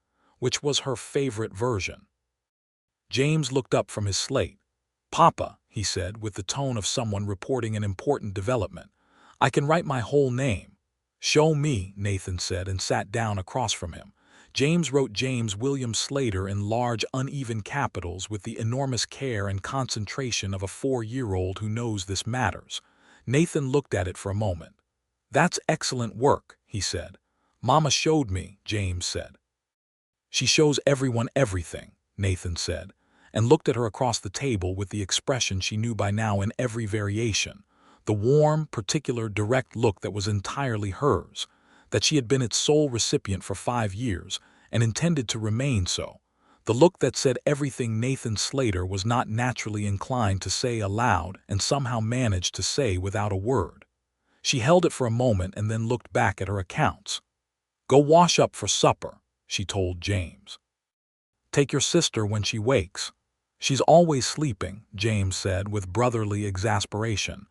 which was her favorite version. James looked up from his slate. "Papa," he said with the tone of someone reporting an important development, "I can write my whole name." "Show me," Nathan said, and sat down across from him. James wrote James William Slater in large, uneven capitals with the enormous care and concentration of a 4-year-old who knows this matters. Nathan looked at it for a moment. "That's excellent work," he said. "Mama showed me," James said. "She shows everyone everything," Nathan said, and looked at her across the table with the expression she knew by now in every variation, the warm, particular, direct look that was entirely hers, that she had been its sole recipient for 5 years and intended to remain so, the look that said everything Nathan Slater was not naturally inclined to say aloud and somehow managed to say without a word. She held it for a moment and then looked back at her accounts. "Go wash up for supper," she told James. "Take your sister when she wakes." "She's always sleeping," James said with brotherly exasperation.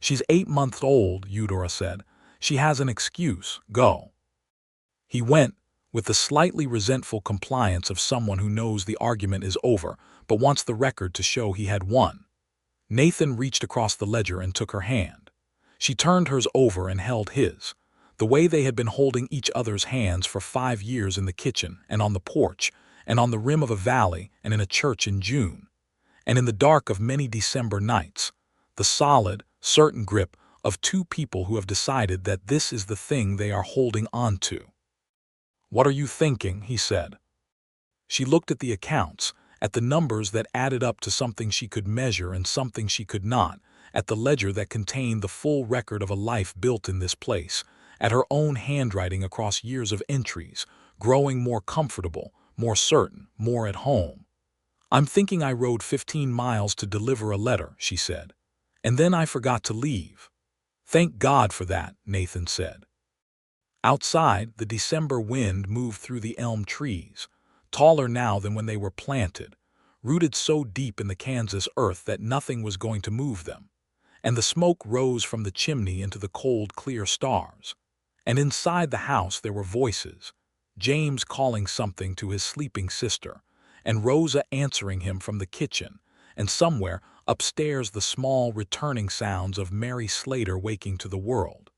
"She's 8 months old," Eudora said. "She has an excuse. Go." He went, with the slightly resentful compliance of someone who knows the argument is over but wants the record to show he had won. Nathan reached across the ledger and took her hand. She turned hers over and held his, the way they had been holding each other's hands for 5 years in the kitchen and on the porch and on the rim of a valley and in a church in June, and in the dark of many December nights, the solid, certain grip of two people who have decided that this is the thing they are holding on to. "What are you thinking?" he said. She looked at the accounts, at the numbers that added up to something she could measure and something she could not, at the ledger that contained the full record of a life built in this place, at her own handwriting across years of entries, growing more comfortable, more certain, more at home. "I'm thinking I rode 15 miles to deliver a letter," she said. "And then I forgot to leave." "Thank God for that," Nathan said. Outside, the December wind moved through the elm trees, taller now than when they were planted, rooted so deep in the Kansas earth that nothing was going to move them, and the smoke rose from the chimney into the cold, clear stars. And inside the house there were voices, James calling something to his sleeping sister, and Rosa answering him from the kitchen, and somewhere upstairs the small returning sounds of Mary Slater waking to the world.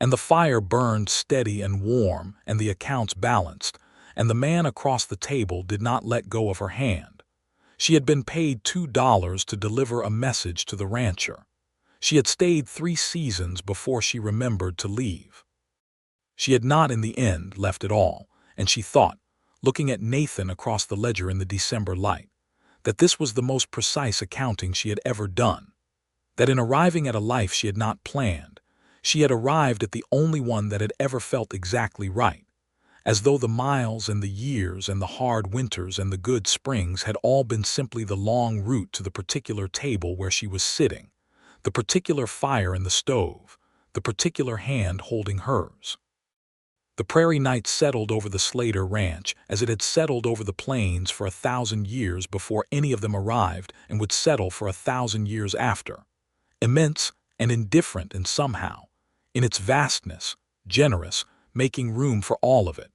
And the fire burned steady and warm, and the accounts balanced, and the man across the table did not let go of her hand. She had been paid $2 to deliver a message to the rancher. She had stayed 3 seasons before she remembered to leave. She had not in the end left at all, and she thought, looking at Nathan across the ledger in the December light, that this was the most precise accounting she had ever done, that in arriving at a life she had not planned, she had arrived at the only one that had ever felt exactly right, as though the miles and the years and the hard winters and the good springs had all been simply the long route to the particular table where she was sitting, the particular fire in the stove, the particular hand holding hers. The prairie night settled over the Slater ranch as it had settled over the plains for 1,000 years before any of them arrived and would settle for 1,000 years after. Immense and indifferent and somehow, in its vastness, generous, making room for all of it.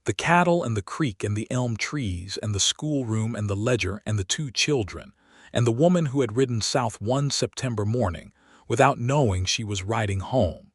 The cattle and the creek and the elm trees and the schoolroom and the ledger and the 2 children, and the woman who had ridden south one September morning without knowing she was riding home.